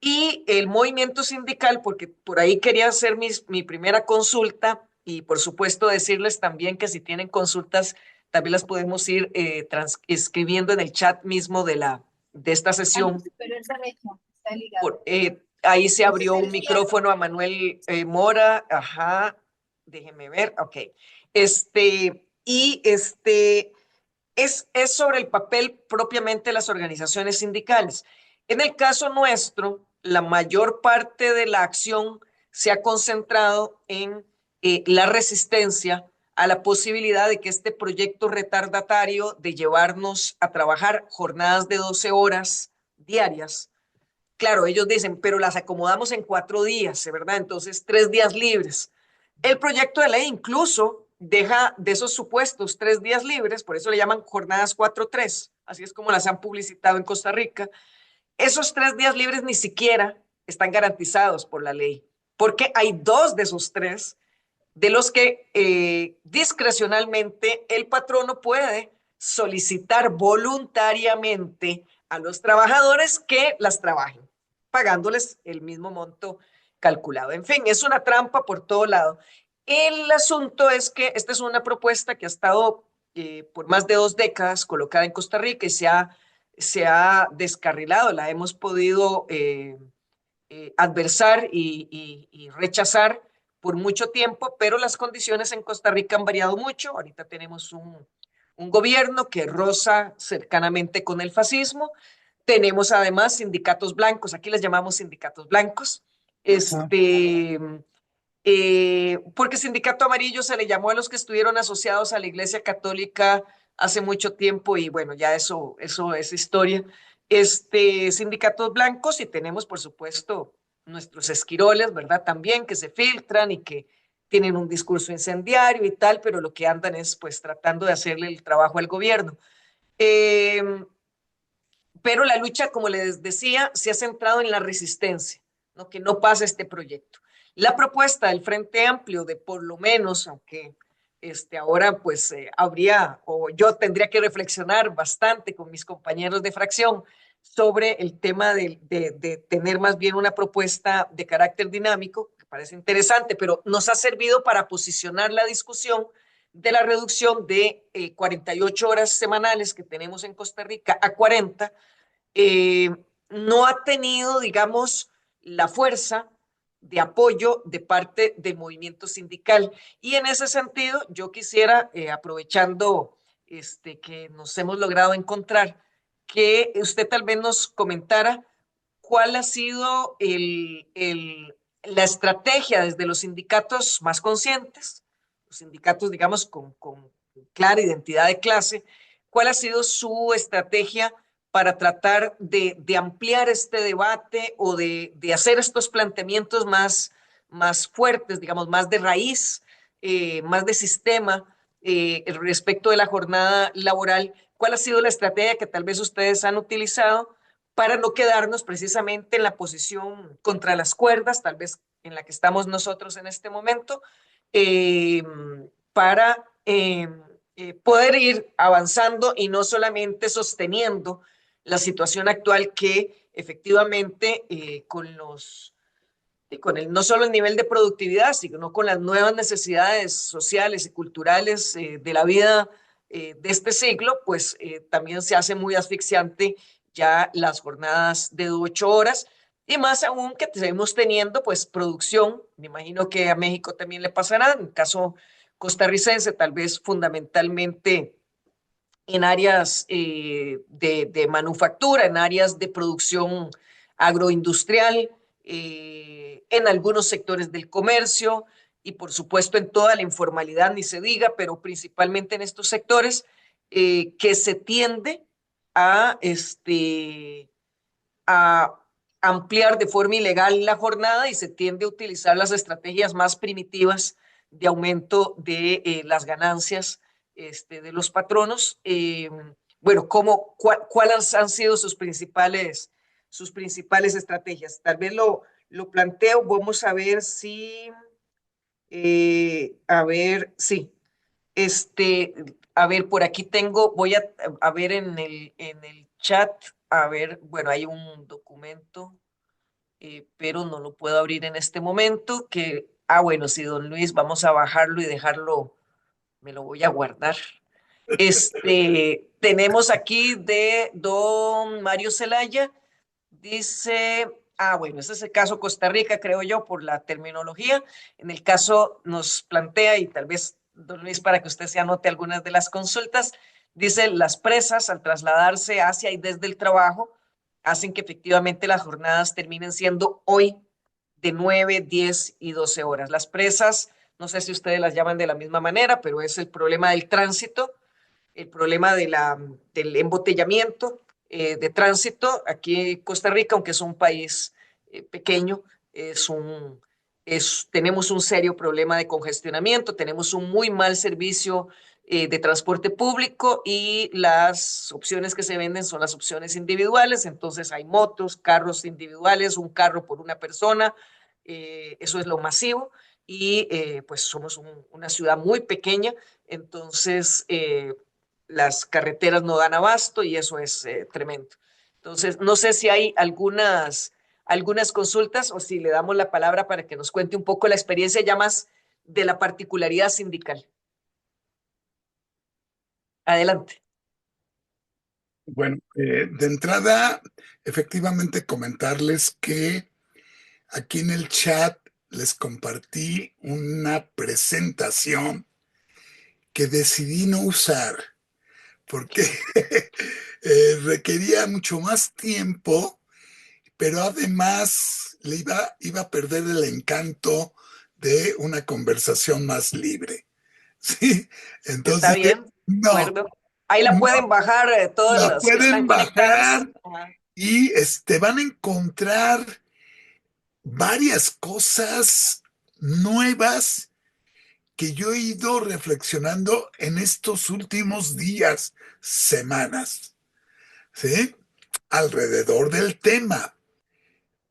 y el movimiento sindical, porque por ahí quería hacer mi primera consulta y por supuesto decirles también que si tienen consultas, también las podemos ir escribiendo en el chat mismo de esta sesión. Pero esa región está ligada. Ahí se abrió un micrófono a Manuel Mora, ajá, déjeme ver, ok. Y es sobre el papel propiamente de las organizaciones sindicales. En el caso nuestro, la mayor parte de la acción se ha concentrado en la resistencia a la posibilidad de que este proyecto retardatario de llevarnos a trabajar jornadas de 12 horas diarias, claro, ellos dicen, pero las acomodamos en 4 días, ¿verdad? Entonces, 3 días libres. El proyecto de ley incluso deja de esos supuestos 3 días libres, por eso le llaman jornadas 4-3, así es como las han publicitado en Costa Rica. Esos 3 días libres ni siquiera están garantizados por la ley, porque hay 2 de esos 3 de los que discrecionalmente el patrono puede solicitar voluntariamente a los trabajadores que las trabajen, pagándoles el mismo monto calculado. En fin, es una trampa por todo lado. El asunto es que esta es una propuesta que ha estado por más de 2 décadas colocada en Costa Rica y se ha descarrilado, la hemos podido adversar y rechazar por mucho tiempo, pero las condiciones en Costa Rica han variado mucho. Ahorita tenemos un gobierno que roza cercanamente con el fascismo. Tenemos además sindicatos blancos, aquí les llamamos sindicatos blancos, porque sindicato amarillo se le llamó a los que estuvieron asociados a la Iglesia Católica hace mucho tiempo y bueno, ya eso es historia. Sindicatos blancos y tenemos, por supuesto, nuestros esquiroles, ¿verdad? También que se filtran y que tienen un discurso incendiario y tal, pero lo que andan es pues tratando de hacerle el trabajo al gobierno. Pero la lucha, como les decía, se ha centrado en la resistencia, ¿no? Que no pase este proyecto. La propuesta del Frente Amplio de por lo menos, aunque ahora pues habría, o yo tendría que reflexionar bastante con mis compañeros de fracción sobre el tema de tener más bien una propuesta de carácter dinámico, que parece interesante, pero nos ha servido para posicionar la discusión de la reducción de 48 horas semanales que tenemos en Costa Rica a 40, no ha tenido, digamos, la fuerza de apoyo de parte del movimiento sindical. Y en ese sentido, yo quisiera, aprovechando que nos hemos logrado encontrar, que usted tal vez nos comentara cuál ha sido la estrategia desde los sindicatos más conscientes, los sindicatos, digamos, con clara identidad de clase, cuál ha sido su estrategia para tratar de ampliar este debate o de hacer estos planteamientos más fuertes, digamos, más de raíz, más de sistema respecto de la jornada laboral. ¿Cuál ha sido la estrategia que tal vez ustedes han utilizado para no quedarnos precisamente en la posición contra las cuerdas, tal vez en la que estamos nosotros en este momento, eh, para poder ir avanzando y no solamente sosteniendo la situación actual que efectivamente con el, no solo el nivel de productividad, sino con las nuevas necesidades sociales y culturales de la vida de este siglo, pues también se hace muy asfixiante ya las jornadas de 8 horas y más aún que seguimos teniendo pues producción, me imagino que a México también le pasará, en el caso costarricense tal vez fundamentalmente en áreas de manufactura, en áreas de producción agroindustrial, en algunos sectores del comercio y por supuesto en toda la informalidad, ni se diga, pero principalmente en estos sectores que se tiende a, a ampliar de forma ilegal la jornada y se tiende a utilizar las estrategias más primitivas de aumento de las ganancias de los patronos. Bueno, ¿cuáles han sido sus principales estrategias? Tal vez lo planteo, vamos a ver si, a ver, sí, este, a ver, por aquí tengo, voy a ver en el chat, a ver, bueno, hay un documento, pero no lo puedo abrir en este momento, bueno, sí, don Luis, vamos a bajarlo y dejarlo, me lo voy a guardar. Tenemos aquí de don Mario Zelaya, dice, bueno, ese es el caso Costa Rica, creo yo, por la terminología. En el caso nos plantea, y tal vez, don Luis, para que usted se anote algunas de las consultas, dice, las presas al trasladarse hacia y desde el trabajo hacen que efectivamente las jornadas terminen siendo hoy de 9, 10 y 12 horas. Las presas, no sé si ustedes las llaman de la misma manera, pero es el problema del tránsito, el problema del embotellamiento de tránsito. Aquí en Costa Rica, aunque es un país pequeño, tenemos un serio problema de congestionamiento, tenemos un muy mal servicio de transporte público y las opciones que se venden son las opciones individuales, entonces hay motos, carros individuales, un carro por una persona, eso es lo masivo y pues somos una ciudad muy pequeña, entonces las carreteras no dan abasto y eso es tremendo. Entonces, no sé si hay algunas consultas o si le damos la palabra para que nos cuente un poco la experiencia ya más de la particularidad sindical. Adelante. Bueno, de entrada, efectivamente comentarles que aquí en el chat les compartí una presentación que decidí no usar porque requería mucho más tiempo, pero además iba a perder el encanto de una conversación más libre. ¿Sí? Está Entonces, bien, de no, acuerdo. Ahí la no, pueden bajar todos la los que están pueden conectados. bajar y van a encontrar varias cosas nuevas que yo he ido reflexionando en estos últimos días, semanas, ¿sí? Alrededor del tema,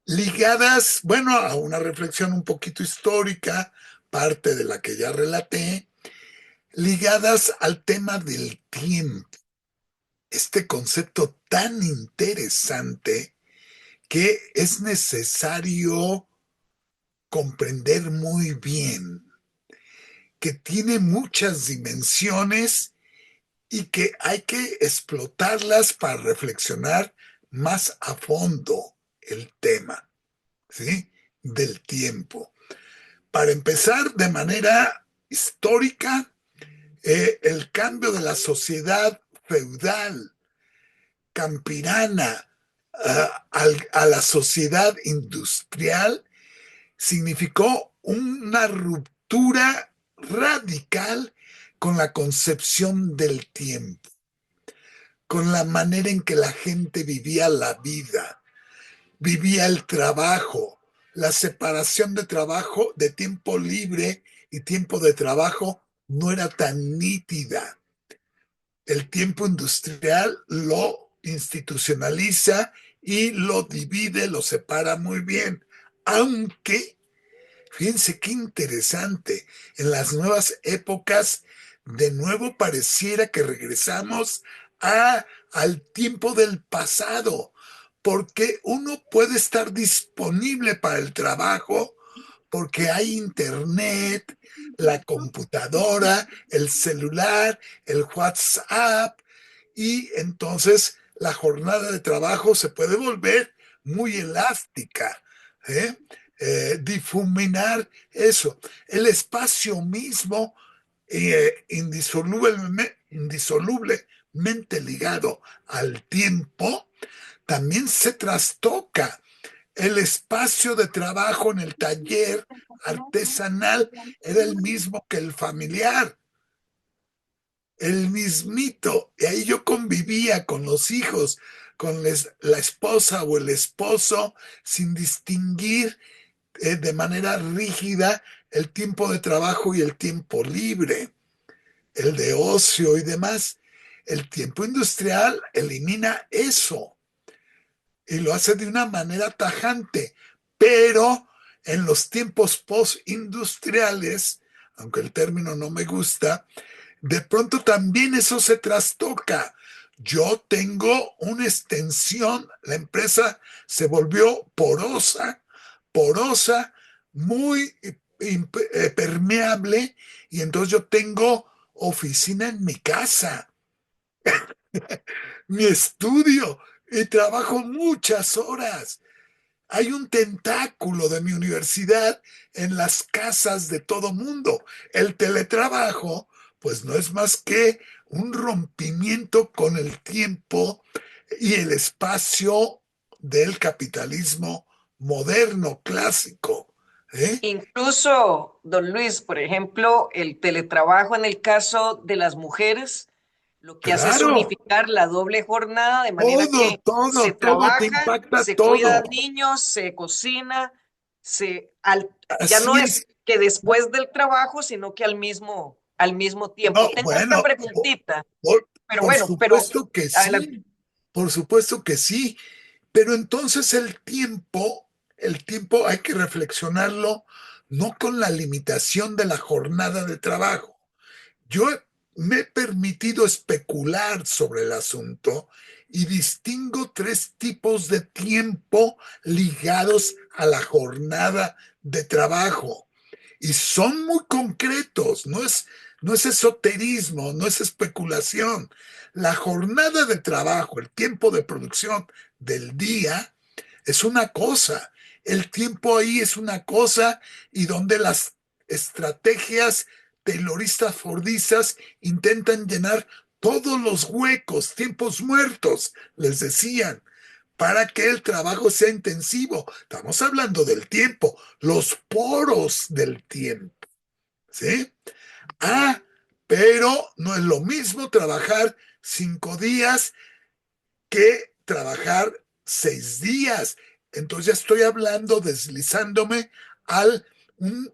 ligadas, bueno, a una reflexión un poquito histórica, parte de la que ya relaté, ligadas al tema del tiempo, este concepto tan interesante que es necesario comprender muy bien. que tiene muchas dimensiones y que hay que explotarlas para reflexionar más a fondo el tema, ¿sí? Del tiempo. Para empezar, de manera histórica, el cambio de la sociedad feudal, campirana, a la sociedad industrial, significó una ruptura radical con la concepción del tiempo, con la manera en que la gente vivía la vida, vivía el trabajo, la separación de trabajo, de tiempo libre y tiempo de trabajo no era tan nítida. El tiempo industrial lo institucionaliza y lo divide, lo separa muy bien, aunque fíjense qué interesante. En las nuevas épocas, de nuevo pareciera que regresamos al tiempo del pasado, porque uno puede estar disponible para el trabajo, porque hay internet, la computadora, el celular, el WhatsApp, y entonces la jornada de trabajo se puede volver muy elástica. ¿Eh? Difuminar eso. El espacio mismo, indisolublemente ligado al tiempo, también se trastoca. El espacio de trabajo en el taller artesanal era el mismo que el familiar, el mismito. Y ahí yo convivía con los hijos, con la esposa o el esposo, sin distinguir de manera rígida el tiempo de trabajo y el tiempo libre, el de ocio y demás. El tiempo industrial elimina eso y lo hace de una manera tajante, pero en los tiempos postindustriales, aunque el término no me gusta, de pronto también eso se trastoca. Yo tengo una extensión, la empresa se volvió porosa, muy permeable, y entonces yo tengo oficina en mi casa, mi estudio, y trabajo muchas horas. Hay un tentáculo de mi universidad en las casas de todo mundo. El teletrabajo, pues no es más que un rompimiento con el tiempo y el espacio del capitalismo moderno, clásico. ¿Eh? Incluso, don Luis, por ejemplo, el teletrabajo en el caso de las mujeres, lo que hace es Claro, unificar la doble jornada de manera que se todo te trabaja, impacta se todo. cuida niños, se cocina, ya no Así es es. que después del trabajo, sino que al mismo tiempo. No, Tengo otra bueno, preguntita, por, pero por bueno, pero supuesto que adelante. sí, por supuesto que sí. Pero entonces el tiempo hay que reflexionarlo no con la limitación de la jornada de trabajo. Yo me he permitido especular sobre el asunto y distingo tres tipos de tiempo ligados a la jornada de trabajo. Y son muy concretos, no es esoterismo, no es especulación. La jornada de trabajo, el tiempo de producción del día, es una cosa, el tiempo ahí es una cosa, y donde las estrategias tayloristas fordistas intentan llenar todos los huecos, tiempos muertos, les decían, para que el trabajo sea intensivo. Estamos hablando del tiempo, los poros del tiempo, ¿sí? Ah, pero no es lo mismo trabajar 5 días que trabajar 6 días. Entonces ya estoy hablando, deslizándome al un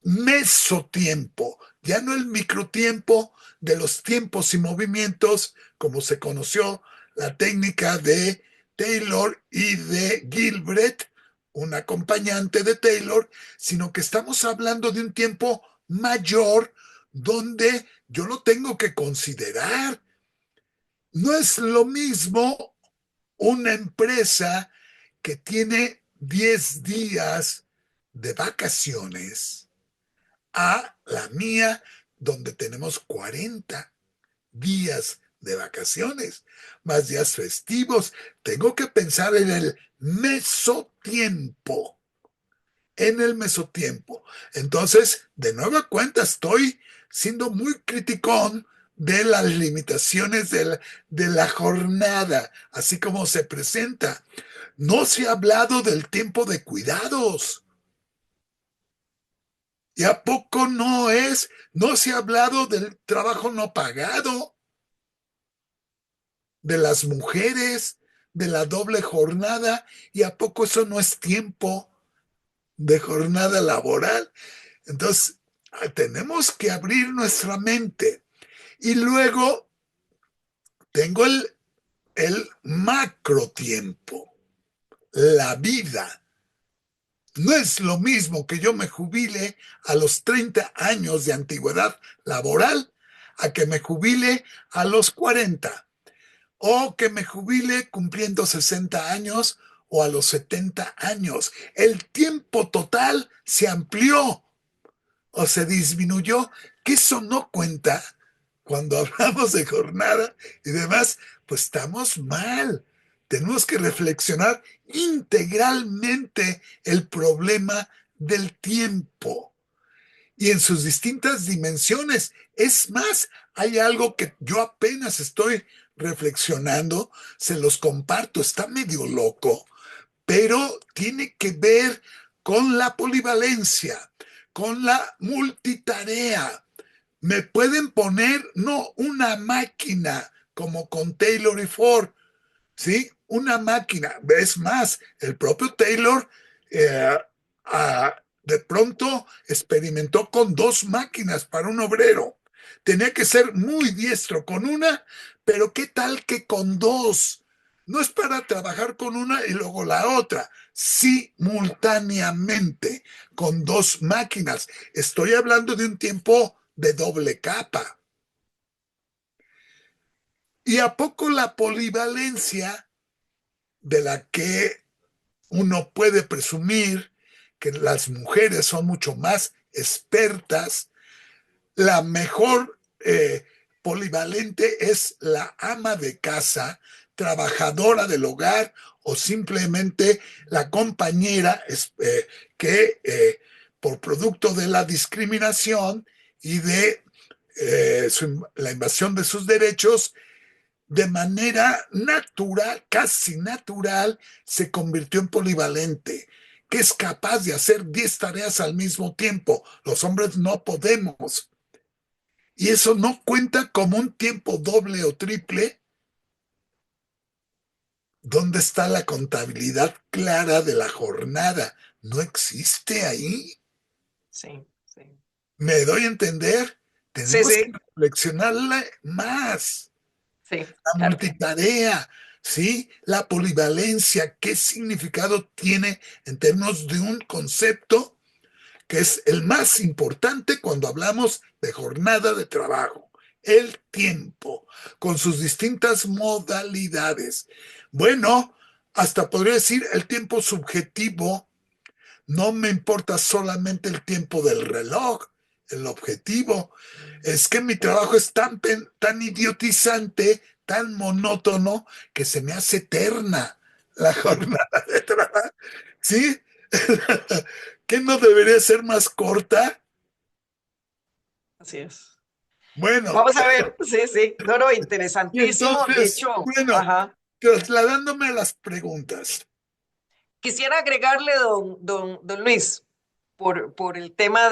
mesotiempo, ya no el microtiempo de los tiempos y movimientos, como se conoció la técnica de Taylor y de Gilbert, un acompañante de Taylor, sino que estamos hablando de un tiempo mayor donde yo lo tengo que considerar. No es lo mismo una empresa que tiene 10 días de vacaciones a la mía, donde tenemos 40 días de vacaciones, más días festivos. Tengo que pensar en el mesotiempo, Entonces, de nueva cuenta, estoy siendo muy criticón de las limitaciones de la jornada, así como se presenta. No se ha hablado del tiempo de cuidados. ¿Y a poco no se ha hablado del trabajo no pagado, de las mujeres, de la doble jornada? ¿Y a poco eso no es tiempo de jornada laboral? Entonces, tenemos que abrir nuestra mente. Y luego tengo el macro tiempo, la vida. No es lo mismo que yo me jubile a los 30 años de antigüedad laboral a que me jubile a los 40, o que me jubile cumpliendo 60 años o a los 70 años. El tiempo total se amplió o se disminuyó, que eso no cuenta cuando hablamos de jornada y demás. Pues estamos mal. Tenemos que reflexionar integralmente el problema del tiempo y en sus distintas dimensiones. Es más, hay algo que yo apenas estoy reflexionando, se los comparto, está medio loco, pero tiene que ver con la polivalencia, con la multitarea. Me pueden poner, no una máquina como con Taylor y Ford, ¿sí? Una máquina. Es más, el propio Taylor de pronto experimentó con 2 máquinas para un obrero. Tenía que ser muy diestro con una, pero ¿qué tal que con 2? No es para trabajar con una y luego la otra, simultáneamente, con 2 máquinas. Estoy hablando de un tiempo de doble capa. ¿Y a poco la polivalencia de la que uno puede presumir que las mujeres son mucho más expertas? La mejor polivalente es la ama de casa, trabajadora del hogar, o simplemente la compañera que por producto de la discriminación y de la invasión de sus derechos, de manera natural, casi natural, se convirtió en polivalente, que es capaz de hacer 10 tareas al mismo tiempo. Los hombres no podemos. Y eso no cuenta como un tiempo doble o triple. ¿Dónde está la contabilidad clara de la jornada? No existe ahí. Sí, sí. ¿Me doy a entender? Sí, Tenemos que sí, reflexionarla más. sí, La claro. multitarea, ¿sí? La polivalencia, ¿qué significado tiene en términos de un concepto que es el más importante cuando hablamos de jornada de trabajo? El tiempo, con sus distintas modalidades. Bueno, hasta podría decir el tiempo subjetivo. No me importa solamente el tiempo del reloj, el objetivo. Es que mi trabajo es tan idiotizante, tan monótono, que se me hace eterna la jornada de trabajo. ¿Sí? ¿Qué no debería ser más corta? Así es. Bueno, Vamos a ver, sí, sí. No, no, y interesantísimo. De entonces, hecho, bueno, ajá. trasladándome a las preguntas. Quisiera agregarle, don Luis, por el tema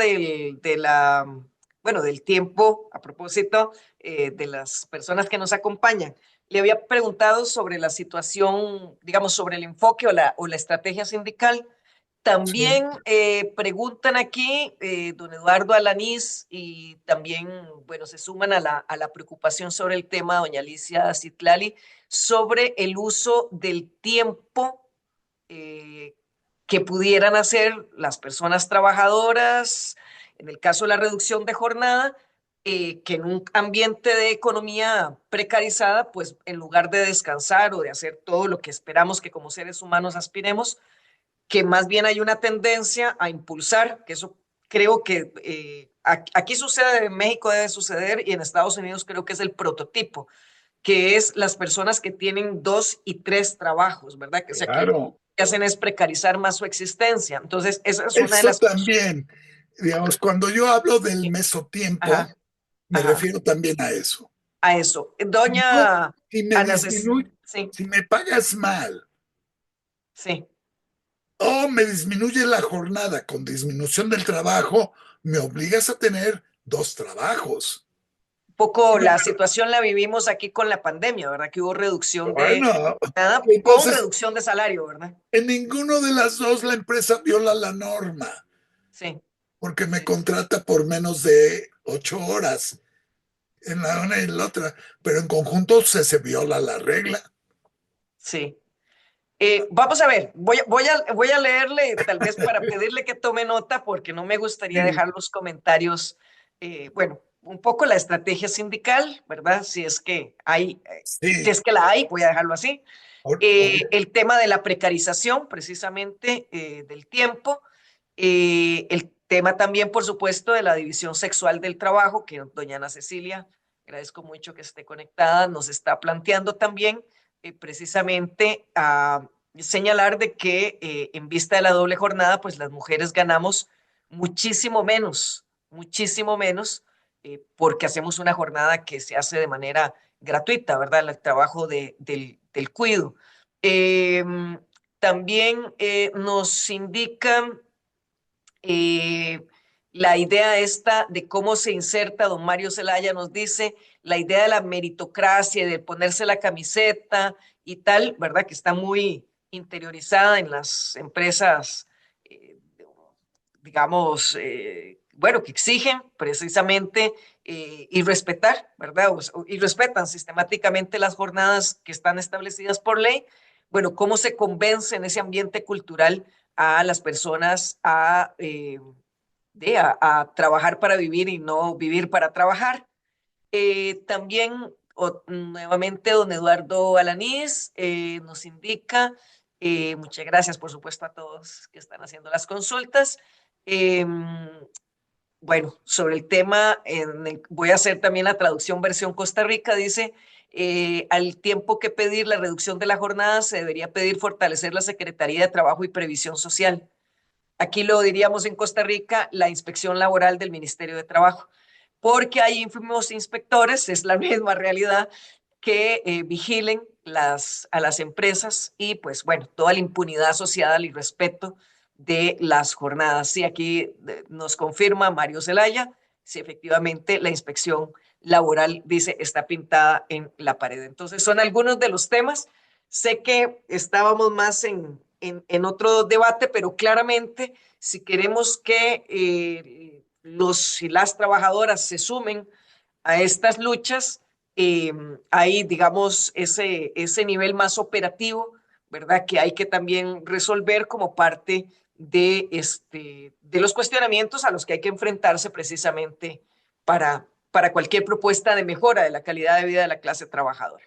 bueno, del tiempo, a propósito de las personas que nos acompañan. Le había preguntado sobre la situación, digamos, sobre el enfoque o la estrategia sindical. Sí, También preguntan aquí, don Eduardo Alanís, y también, bueno, se suman a la preocupación sobre el tema, doña Alicia Citlali, sobre el uso del tiempo eh, que pudieran hacer las personas trabajadoras, en el caso de la reducción de jornada, que en un ambiente de economía precarizada, pues en lugar de descansar o de hacer todo lo que esperamos que como seres humanos aspiremos, que más bien hay una tendencia a impulsar, que eso creo que aquí sucede, en México debe suceder y en Estados Unidos creo que es el prototipo, que es las personas que tienen 2 y 3 trabajos, ¿verdad? Que, o sea, que lo Claro. que hacen es precarizar más su existencia. Entonces, esa es una de Eso las cosas. también, digamos, cuando yo hablo del mesotiempo, Ajá, me ajá, refiero también a eso. a eso. Yo, Doña si me Ana disminuye, sí, si me pagas mal sí. o me disminuye la jornada con disminución del trabajo, me obligas a tener 2 trabajos. Poco No, la situación la vivimos aquí con la pandemia, ¿verdad? Que hubo reducción de bueno, nada con entonces reducción de salario, ¿verdad? en ninguno de las dos la empresa viola la norma, Sí, porque me sí, contrata por menos de 8 horas en la una y en la otra, pero en conjunto se viola la regla. sí. Vamos a ver, voy a leerle, tal vez para pedirle que tome nota, porque no me gustaría Sí, dejar los comentarios, bueno, un poco la estrategia sindical, ¿verdad? Si sí. es que la hay, voy a dejarlo así. Or- or- El tema de la precarización, precisamente, del tiempo. El tema también, por supuesto, de la división sexual del trabajo, que doña Ana Cecilia, agradezco mucho que esté conectada, nos está planteando también, precisamente a señalar de que en vista de la doble jornada, pues las mujeres ganamos muchísimo menos, porque hacemos una jornada que se hace de manera gratuita, ¿verdad? El trabajo del cuido. Eh, También nos indican eh, la idea esta de cómo se inserta, don Mario Zelaya nos dice, la idea de la meritocracia, de ponerse la camiseta y tal, ¿verdad? Que está muy interiorizada en las empresas, eh, digamos, bueno, que exigen precisamente y respetar, ¿verdad? Y respetan sistemáticamente las jornadas que están establecidas por ley. Bueno, ¿cómo se convence en ese ambiente cultural a las personas a trabajar para vivir y no vivir para trabajar? También, nuevamente, don Eduardo Alanís nos indica, muchas gracias, por supuesto, a todos que están haciendo las consultas. Eh, bueno, sobre el tema, voy a hacer también la traducción versión Costa Rica, dice, al tiempo que pedir la reducción de la jornada, se debería pedir fortalecer la Secretaría de Trabajo y Previsión Social. Aquí lo diríamos en Costa Rica, la inspección laboral del Ministerio de Trabajo, porque hay ínfimos inspectores, es la misma realidad, que vigilen a las empresas y pues bueno, toda la impunidad asociada al irrespeto de las jornadas. Sí, aquí nos confirma Mario Zelaya, si efectivamente la inspección laboral, dice, está pintada en la pared. Entonces son algunos de los temas. Sé que estábamos más en otro debate, pero claramente si queremos que los y las trabajadoras se sumen a estas luchas, eh, hay, digamos, ese nivel más operativo, ¿verdad? Que hay que también resolver como parte de los cuestionamientos a los que hay que enfrentarse precisamente para cualquier propuesta de mejora de la calidad de vida de la clase trabajadora.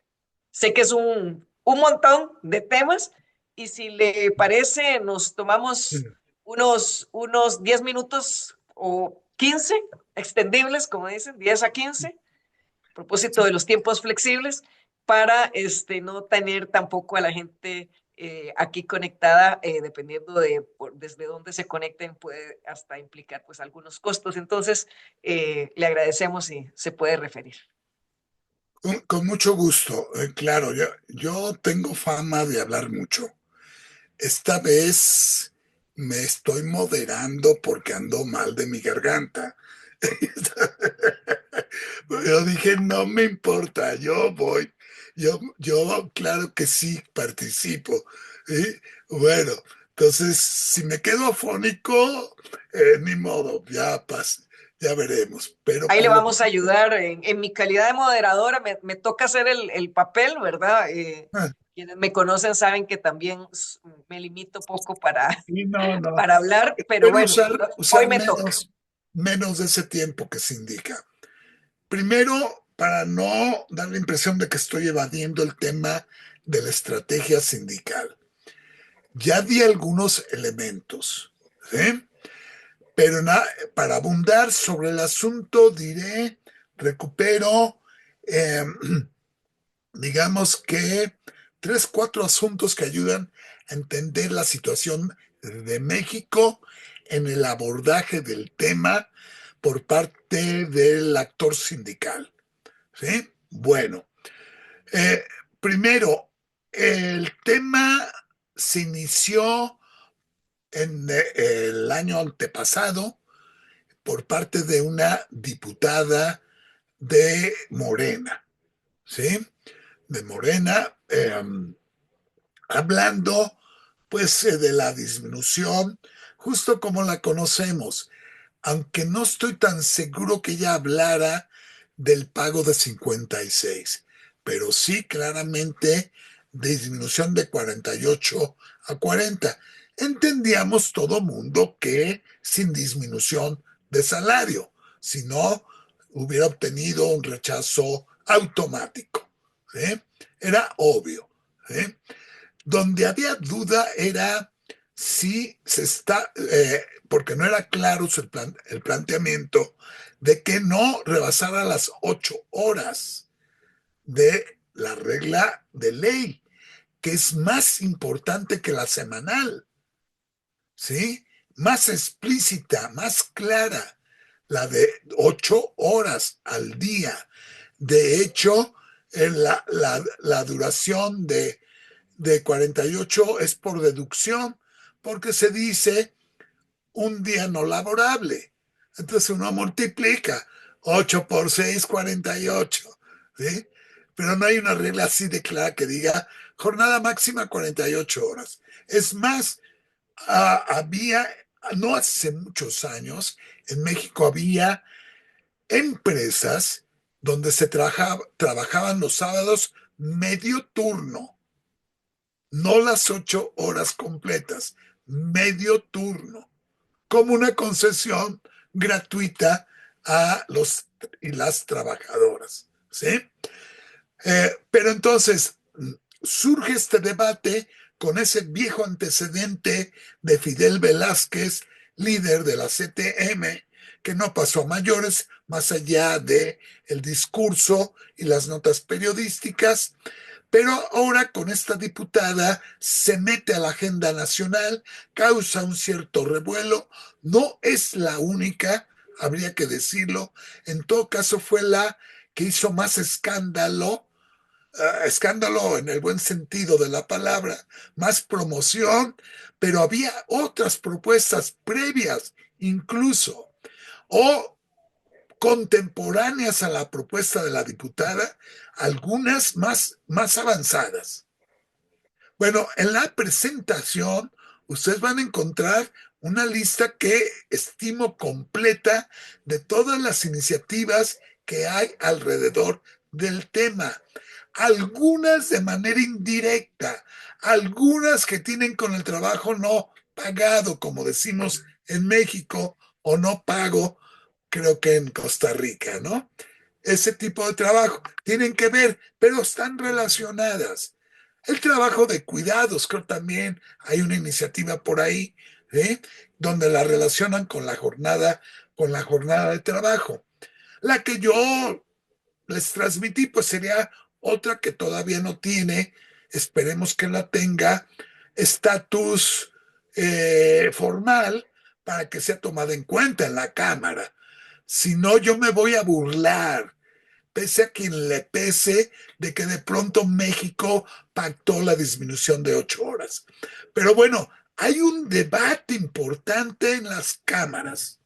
Sé que es un montón de temas y si le parece, nos tomamos unos 10 minutos o 15 extendibles, como dicen, 10 a 15 propósito de los tiempos flexibles, para no tener tampoco a la gente aquí conectada, dependiendo desde dónde se conecten, puede hasta implicar pues algunos costos. Entonces, le agradecemos si se puede referir. con mucho gusto. Claro, yo tengo fama de hablar mucho. Esta vez me estoy moderando porque ando mal de mi garganta. Yo dije, no me importa, yo voy. Yo claro que sí participo. ¿Sí? Bueno, entonces, si me quedo afónico, ni modo, ya veremos. Pero Ahí le por lo vamos a ayudar. En mi calidad de moderadora me toca hacer el papel, ¿verdad? Quienes me conocen saben que también me limito poco sí, no, no. para hablar, pero Quiero bueno, hoy usar me toca. menos de ese tiempo que se indica. Primero, para no dar la impresión de que estoy evadiendo el tema de la estrategia sindical. Ya di algunos elementos, ¿sí? Pero para abundar sobre el asunto, recupero, digamos que 3, 4 asuntos que ayudan a entender la situación de México en el abordaje del tema por parte del actor sindical. ¿Sí? Bueno, primero, el tema se inició en el año antepasado por parte de una diputada de Morena, ¿sí? De Morena, hablando pues de la disminución, justo como la conocemos, aunque no estoy tan seguro que ella hablara del pago de 56, pero sí claramente de disminución de 48 a 40. Entendíamos todo mundo que sin disminución de salario, si no hubiera obtenido un rechazo automático. ¿Sí? Era obvio. ¿Sí? Donde había duda era si se está, porque no era claro el planteamiento de que no rebasara las 8 horas de la regla de ley, que es más importante que la semanal, ¿sí? Más explícita, más clara, la de 8 horas al día. De hecho, la duración de 48 es por deducción, porque se dice un día no laborable. Entonces uno multiplica 8 por 6, 48. ¿Sí? Pero no hay una regla así de clara que diga jornada máxima 48 horas. Es más, había, no hace muchos años, en México había empresas donde se trabajaban los sábados medio turno, no las 8 horas completas, medio turno, como una concesión gratuita a los y las trabajadoras. ¿Sí? Pero entonces surge este debate con ese viejo antecedente de Fidel Velázquez, líder de la CTM, que no pasó a mayores más allá de el discurso y las notas periodísticas, pero ahora con esta diputada se mete a la agenda nacional, causa un cierto revuelo, no es la única, habría que decirlo, en todo caso fue la que hizo más escándalo, escándalo en el buen sentido de la palabra, más promoción, pero había otras propuestas previas incluso, o contemporáneas a la propuesta de la diputada, algunas más avanzadas. Bueno, en la presentación ustedes van a encontrar una lista que estimo completa de todas las iniciativas que hay alrededor del tema. Algunas de manera indirecta, algunas que tienen con el trabajo no pagado, como decimos en México, o no pago, creo que en Costa Rica, ¿no? Ese tipo de trabajo tienen que ver, pero están relacionadas. El trabajo de cuidados, creo también hay una iniciativa por ahí, ¿eh? Donde la relacionan con la jornada de trabajo. La que yo les transmití, pues sería otra que todavía no tiene, esperemos que la tenga, estatus formal para que sea tomada en cuenta en la Cámara. Si no, yo me voy a burlar, pese a quien le pese, de que de pronto México pactó la disminución de 8 horas. Pero bueno, hay un debate importante en las cámaras.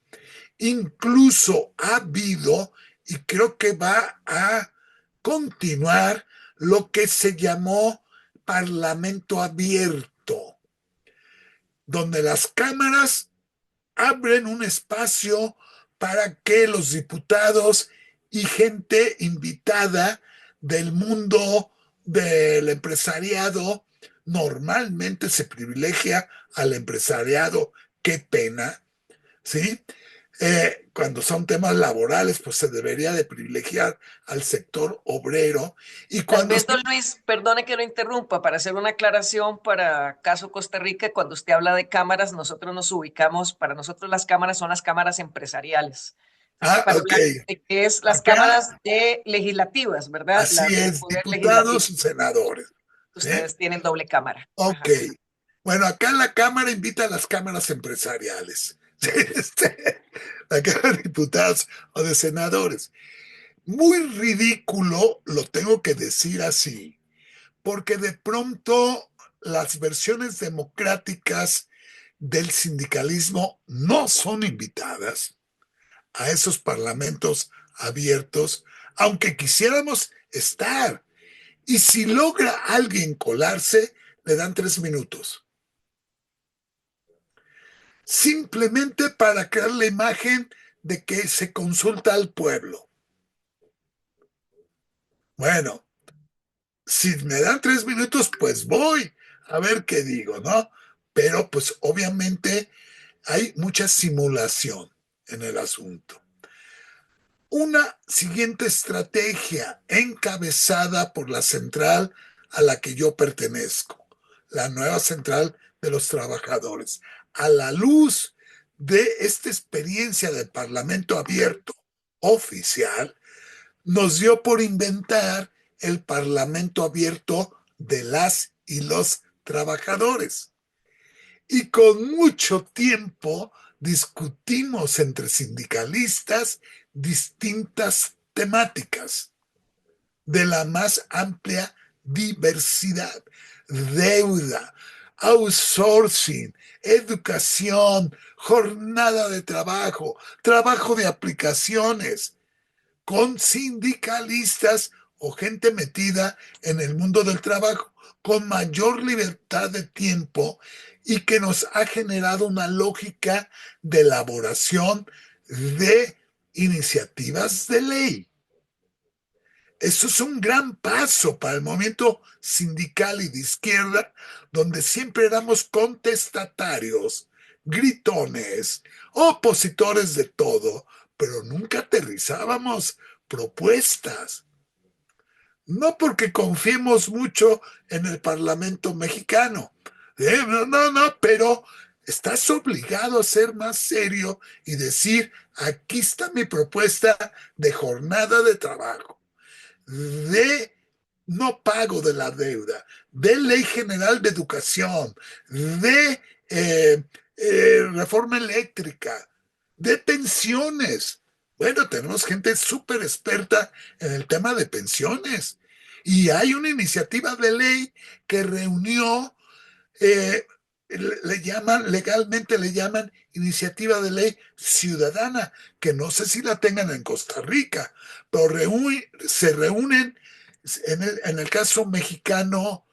Incluso ha habido, y creo que va a continuar, lo que se llamó Parlamento Abierto, donde las cámaras abren un espacio para que los diputados y gente invitada del mundo del empresariado, normalmente se privilegia al empresariado, qué pena, ¿sí? Cuando son temas laborales, pues se debería de privilegiar al sector obrero. Y Tal cuando vez, don Luis, perdone que lo interrumpa, para hacer una aclaración para caso Costa Rica, cuando usted habla de cámaras, nosotros nos ubicamos, para nosotros las cámaras son las cámaras empresariales. Para ok, hablar de qué es las acá cámaras de legislativas, ¿verdad? así Las del es, poder legislativo. diputados y senadores. ¿Sí? Ustedes tienen doble cámara. Ok. Ajá. Bueno, acá la Cámara invita a las cámaras empresariales. La Cámara de Diputados o de Senadores. Muy ridículo, lo tengo que decir así, porque de pronto las versiones democráticas del sindicalismo no son invitadas a esos parlamentos abiertos, aunque quisiéramos estar. Y si logra alguien colarse, le dan 3 minutos. Simplemente para crear la imagen de que se consulta al pueblo. Bueno, si me dan 3 minutos, pues voy a ver qué digo, ¿no? Pero pues obviamente hay mucha simulación en el asunto. Una siguiente estrategia encabezada por la central a la que yo pertenezco, la nueva central de los trabajadores, a la luz de esta experiencia de parlamento abierto oficial, nos dio por inventar el parlamento abierto de las y los trabajadores. Y con mucho tiempo discutimos entre sindicalistas distintas temáticas de la más amplia diversidad: deuda, outsourcing, educación, jornada de trabajo, trabajo de aplicaciones, con sindicalistas o gente metida en el mundo del trabajo con mayor libertad de tiempo y que nos ha generado una lógica de elaboración de iniciativas de ley. Eso es un gran paso para el movimiento sindical y de izquierda, donde siempre éramos contestatarios, gritones, opositores de todo, pero nunca aterrizábamos propuestas. No porque confiemos mucho en el Parlamento mexicano. No, pero estás obligado a ser más serio y decir, aquí está mi propuesta de jornada de trabajo, de no pago de la deuda, de ley general de educación, de reforma eléctrica, de pensiones. Bueno, tenemos gente súper experta en el tema de pensiones. Y hay una iniciativa de ley que reunió, legalmente le llaman iniciativa de ley ciudadana, que no sé si la tengan en Costa Rica, pero se reúnen en el caso mexicano,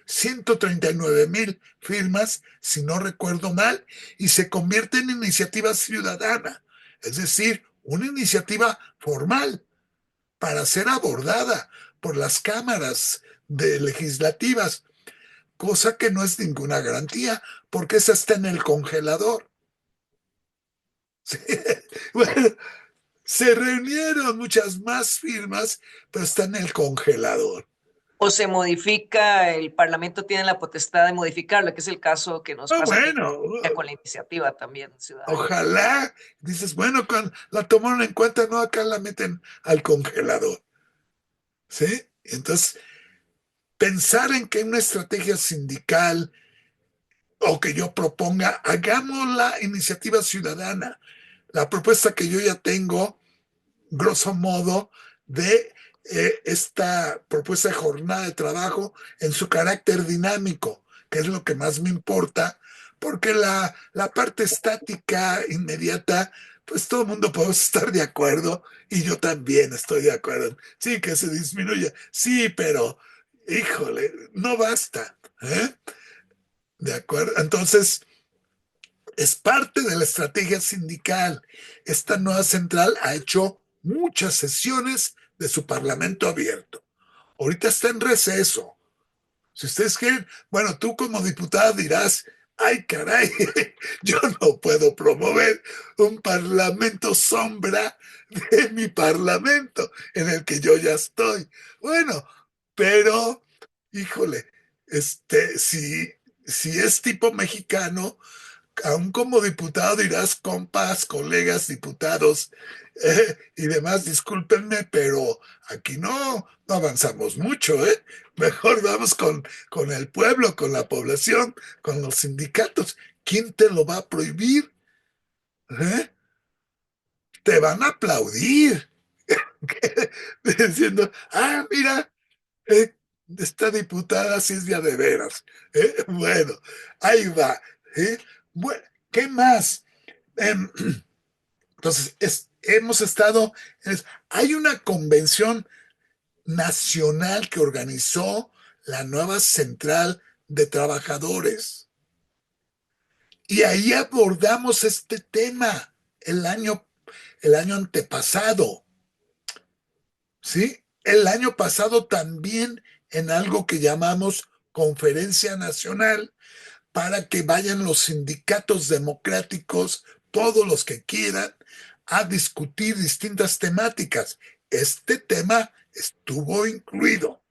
139,000 firmas, si no recuerdo mal, y se convierte en iniciativa ciudadana, es decir, una iniciativa formal para ser abordada por las cámaras legislativas, cosa que no es ninguna garantía, porque esa está en el congelador. Sí. Bueno, se reunieron muchas más firmas, pero está en el congelador. O se modifica, el Parlamento tiene la potestad de modificarlo, que es el caso que nos pasa aquí Bueno, con la iniciativa también ciudadana. ojalá, dices, bueno, la tomaron en cuenta, no, acá la meten al congelador. ¿Sí? Entonces, pensar en que una estrategia sindical o que yo proponga, hagamos la iniciativa ciudadana. La propuesta que yo ya tengo, grosso modo, de esta propuesta de jornada de trabajo en su carácter dinámico, que es lo que más me importa, porque la parte estática, inmediata, pues todo el mundo podemos estar de acuerdo y yo también estoy de acuerdo. Sí, que se disminuya, sí, pero híjole, no basta. ¿De acuerdo? Entonces, es parte de la estrategia sindical. Esta nueva central ha hecho muchas sesiones de su parlamento abierto. Ahorita está en receso. Si ustedes quieren, bueno, tú como diputada dirás, ay caray, yo no puedo promover un parlamento sombra de mi parlamento en el que yo ya estoy. Bueno, pero, híjole, si es tipo mexicano, aún como diputado dirás, compas, colegas, diputados y demás, discúlpenme, pero aquí no avanzamos mucho, ¿eh? Mejor vamos con el pueblo, con la población, con los sindicatos. ¿Quién te lo va a prohibir? ¿Eh? Te van a aplaudir. Diciendo, ah, mira, eh, esta diputada sí es de veras. Bueno, ahí va. ¿Eh? Bueno, ¿qué más? Em, entonces, hemos estado, hay una convención nacional que organizó la nueva Central de Trabajadores y ahí abordamos este tema el año antepasado, ¿sí? El año pasado también en algo que llamamos Conferencia Nacional para que vayan los sindicatos democráticos, todos los que quieran, a discutir distintas temáticas. Este tema estuvo incluido,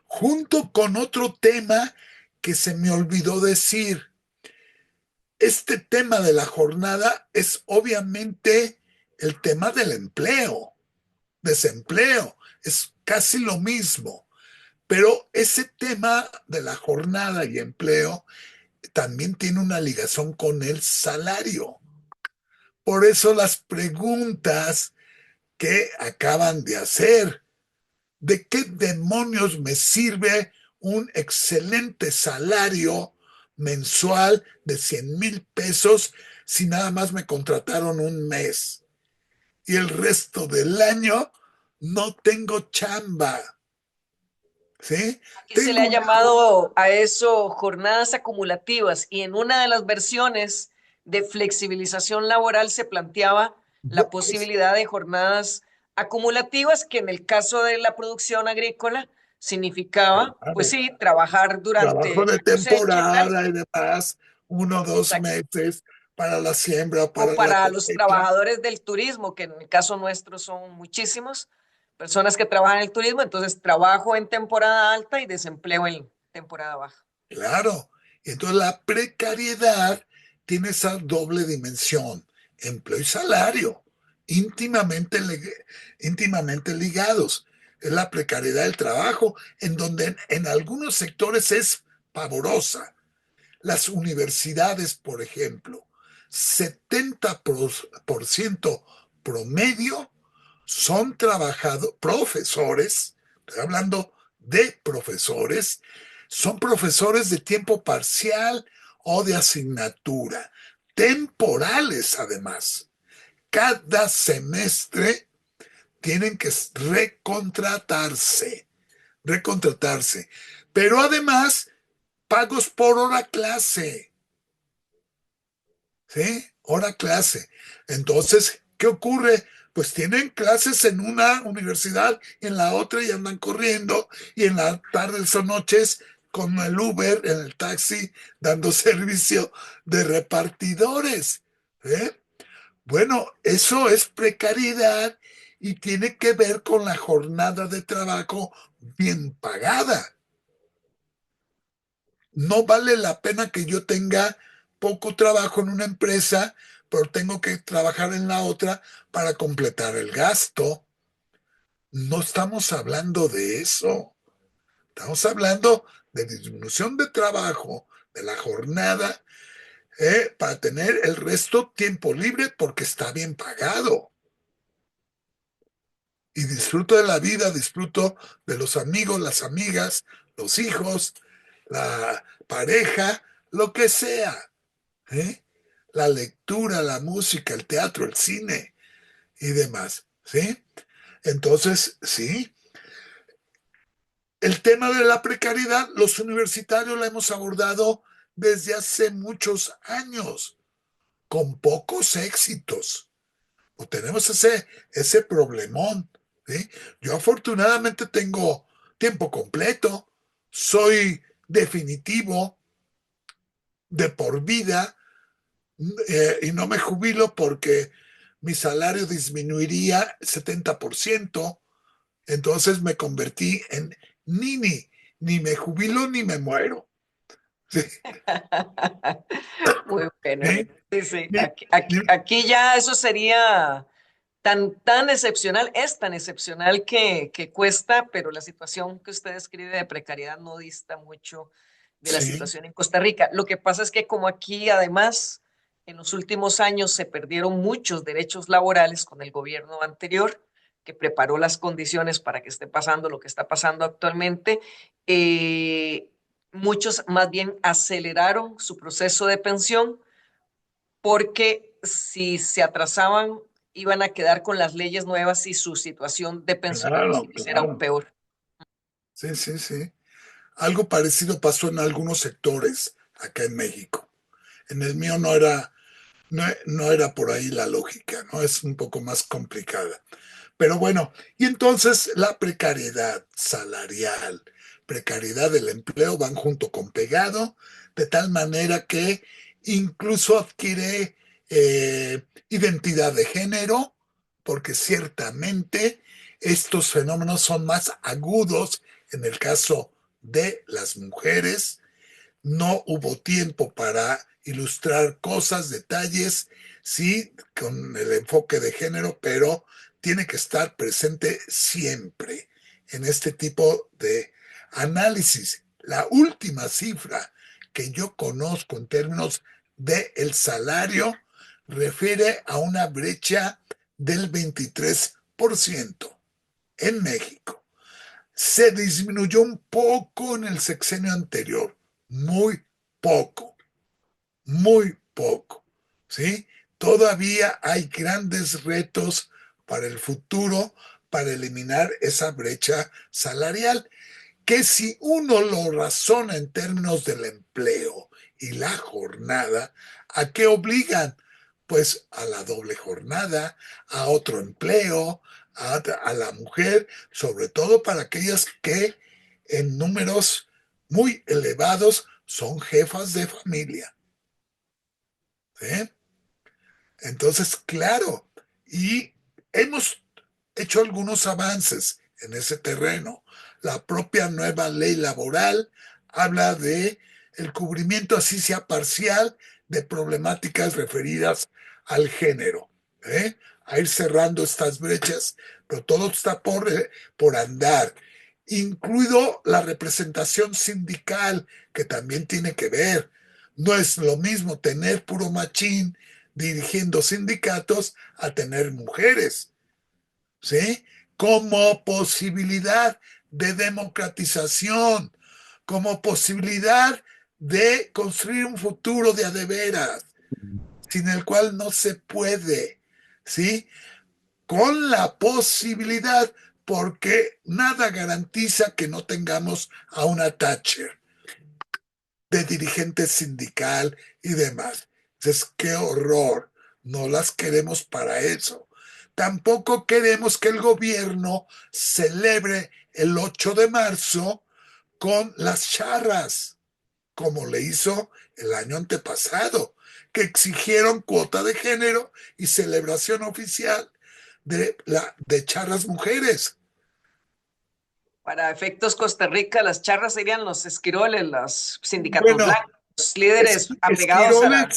junto con otro tema que se me olvidó decir. Este tema de la jornada es obviamente el tema del empleo, desempleo, es casi lo mismo, pero ese tema de la jornada y empleo también tiene una ligación con el salario. Por eso las preguntas que acaban de hacer, ¿de qué demonios me sirve un excelente salario mensual de 100,000 pesos si nada más me contrataron un mes y el resto del año no tengo chamba? ¿Sí? Aquí se le Tengo ha una... llamado a eso jornadas acumulativas y en una de las versiones de flexibilización laboral se planteaba la posibilidad de jornadas acumulativas que en el caso de la producción agrícola significaba, pues Claro, sí, trabajar trabajo durante de la cosecha y tal, temporada y demás, 1 o 2 exacto. meses para la siembra, O para la para los cosecha. trabajadores del turismo, que en el caso nuestro son muchísimos, personas que trabajan en el turismo, entonces trabajo en temporada alta y desempleo en temporada baja. Claro. Entonces la precariedad tiene esa doble dimensión, empleo y salario, íntimamente, íntimamente ligados. Es la precariedad del trabajo, en donde en algunos sectores es pavorosa. Las universidades, por ejemplo, 70% promedio son profesores, estoy hablando de profesores, son profesores de tiempo parcial o de asignatura, temporales además. Cada semestre tienen que recontratarse, pero además pagos por hora clase. ¿Sí? Hora clase. Entonces, ¿qué ocurre? Pues tienen clases en una universidad, en la otra y andan corriendo, y en la tardes o noches con el Uber, en el taxi, dando servicio de repartidores. ¿Eh? Bueno, eso es precariedad y tiene que ver con la jornada de trabajo bien pagada. No vale la pena que yo tenga poco trabajo en una empresa, pero tengo que trabajar en la otra para completar el gasto. No estamos hablando de eso. Estamos hablando de disminución de trabajo, de la jornada, para tener el resto tiempo libre porque está bien pagado. Y disfruto de la vida, disfruto de los amigos, las amigas, los hijos, la pareja, lo que sea. ¿Eh? La lectura, la música, el teatro, el cine y demás, ¿sí? Entonces, sí, el tema de la precariedad, los universitarios la hemos abordado desde hace muchos años, con pocos éxitos. O tenemos ese problemón, ¿sí? Yo afortunadamente tengo tiempo completo, soy definitivo, de por vida, y no me jubilo porque mi salario disminuiría 70%, entonces me convertí en ni me jubilo ni me muero. Sí. Muy bueno. ¿Eh? Sí, sí. Ni- Aquí ya eso sería tan excepcional, es tan excepcional que cuesta, pero la situación que usted describe de precariedad no dista mucho de la sí, situación en Costa Rica. Lo que pasa es que como aquí además en los últimos años se perdieron muchos derechos laborales con el gobierno anterior, que preparó las condiciones para que esté pasando lo que está pasando actualmente, muchos más bien aceleraron su proceso de pensión porque si se atrasaban iban a quedar con las leyes nuevas y su situación de pensionados claro, iba a ser aún claro. peor. Sí, sí, sí. Algo parecido pasó en algunos sectores acá en México. En el mío no era por ahí la lógica, ¿no? Es un poco más complicada. Pero bueno, y entonces la precariedad salarial, precariedad del empleo van junto con pegado, de tal manera que incluso adquiere identidad de género, porque ciertamente estos fenómenos son más agudos en el caso de las mujeres. No hubo tiempo para ilustrar cosas, detalles, sí, con el enfoque de género, pero tiene que estar presente siempre en este tipo de análisis. La última cifra que yo conozco en términos del salario refiere a una brecha del 23% en México. Se disminuyó un poco en el sexenio anterior, muy poco, muy poco, ¿sí? Todavía hay grandes retos para el futuro para eliminar esa brecha salarial, que si uno lo razona en términos del empleo y la jornada, ¿a qué obligan? Pues a la doble jornada, a otro empleo, a la mujer, sobre todo para aquellas que en números muy elevados son jefas de familia. ¿Sí? Entonces, claro, y hemos hecho algunos avances en ese terreno. La propia nueva ley laboral habla de el cubrimiento, así sea parcial, de problemáticas referidas al género, ¿eh? A ir cerrando estas brechas, pero todo está por andar, incluido la representación sindical, que también tiene que ver. No es lo mismo tener puro machín dirigiendo sindicatos a tener mujeres, ¿sí? Como posibilidad de democratización, como posibilidad de construir un futuro de a de veras, sin el cual no se puede, ¿sí? Con la posibilidad, porque nada garantiza que no tengamos a una Thatcher de dirigente sindical y demás. Entonces, qué horror. No las queremos para eso. Tampoco queremos que el gobierno celebre el 8 de marzo con las charras, como le hizo el año antepasado, que exigieron cuota de género y celebración oficial de charras mujeres. Para efectos Costa Rica, las charras serían los esquiroles, los sindicatos Bueno, blancos, los líderes apegados a la...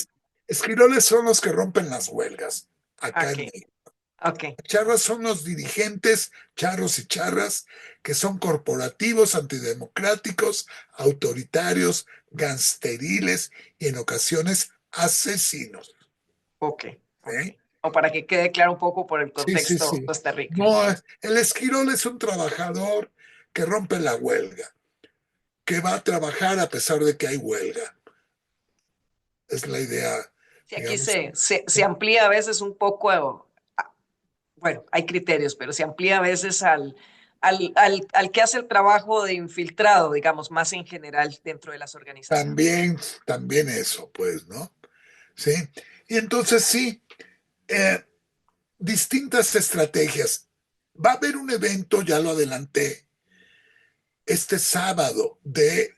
esquiroles son los que rompen las huelgas acá Ok, en México. ok. Charras son los dirigentes, charros y charras, que son corporativos, antidemocráticos, autoritarios, gangsteriles y en ocasiones asesinos. Ok, ok. ¿Eh? O para que quede claro un poco por el Sí, sí, contexto sí. Costa Rica. No, el esquirol es un trabajador que rompe la huelga, que va a trabajar a pesar de que hay huelga. Es la idea, Sí, aquí digamos. se amplía a veces un poco, bueno, hay criterios, pero se amplía a veces al que hace el trabajo de infiltrado, digamos, más en general dentro de las organizaciones. También eso, pues, ¿no? Sí. Y entonces sí, eh, distintas estrategias. Va a haber un evento, ya lo adelanté, este sábado de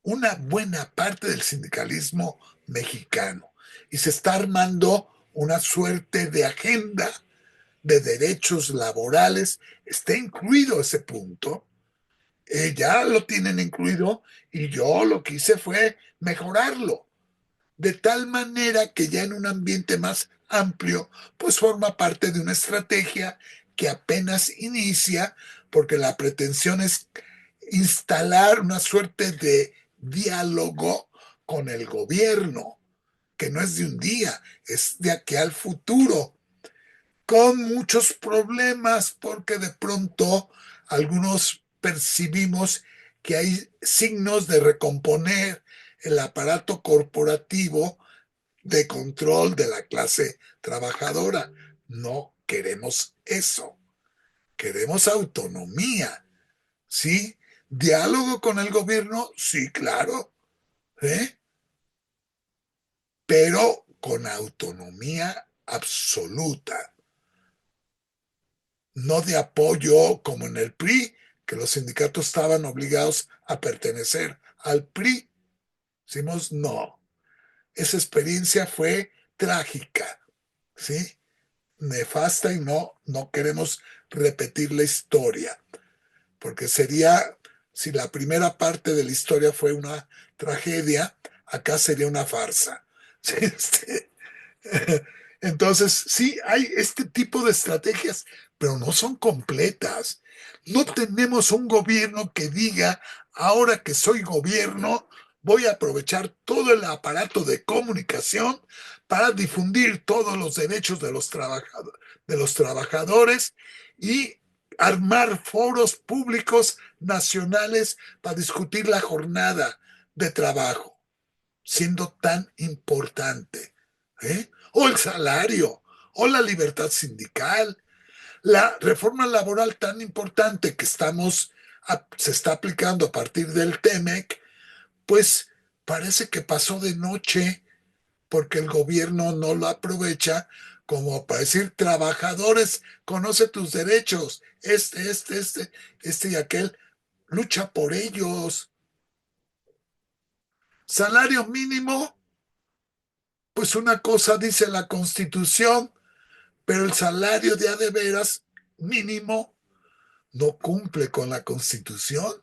una buena parte del sindicalismo mexicano y se está armando una suerte de agenda de derechos laborales. Está incluido ese punto, ya lo tienen incluido y yo lo que hice fue mejorarlo, de tal manera que ya en un ambiente más amplio, pues forma parte de una estrategia que apenas inicia, porque la pretensión es instalar una suerte de diálogo con el gobierno, que no es de un día, es de aquí al futuro, con muchos problemas, porque de pronto algunos percibimos que hay signos de recomponer el aparato corporativo de control de la clase trabajadora. No queremos eso. Queremos autonomía. ¿Sí? ¿Diálogo con el gobierno? Sí, claro. ¿Eh? Pero con autonomía absoluta. No de apoyo como en el PRI, que los sindicatos estaban obligados a pertenecer al PRI. Decimos, no. Esa experiencia fue trágica, ¿sí? Nefasta, y no queremos repetir la historia, porque sería, si la primera parte de la historia fue una tragedia, acá sería una farsa. ¿Sí? Entonces, sí, hay este tipo de estrategias, pero no son completas. No tenemos un gobierno que diga, ahora que soy gobierno, voy a aprovechar todo el aparato de comunicación para difundir todos los derechos de los trabajadores y armar foros públicos nacionales para discutir la jornada de trabajo, siendo tan importante. O el salario, o la libertad sindical, la reforma laboral tan importante que se está aplicando a partir del TEMEC, pues parece que pasó de noche porque el gobierno no lo aprovecha como para decir, trabajadores, conoce tus derechos, este y aquel, lucha por ellos. Salario mínimo, pues una cosa dice la Constitución, pero el salario de a de veras mínimo no cumple con la Constitución.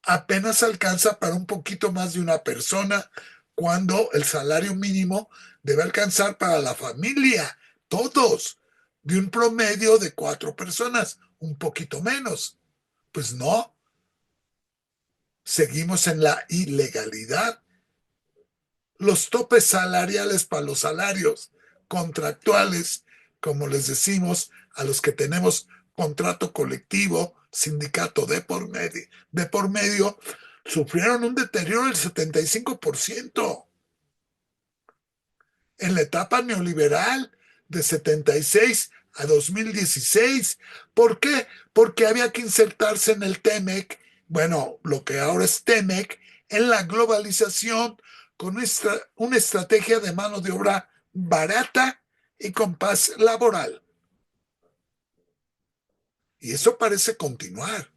Apenas alcanza para un poquito más de una persona, cuando el salario mínimo debe alcanzar para la familia, todos, de un promedio de 4 personas, un poquito menos. Pues no, seguimos en la ilegalidad. Los topes salariales para los salarios contractuales, como les decimos a los que tenemos contrato colectivo, sindicato de por medio, sufrieron un deterioro del 75% en la etapa neoliberal de 76 a 2016. ¿Por qué? Porque había que insertarse en el TEMEC, bueno, lo que ahora es TEMEC, en la globalización, con una estrategia de mano de obra barata y con paz laboral. Y eso parece continuar,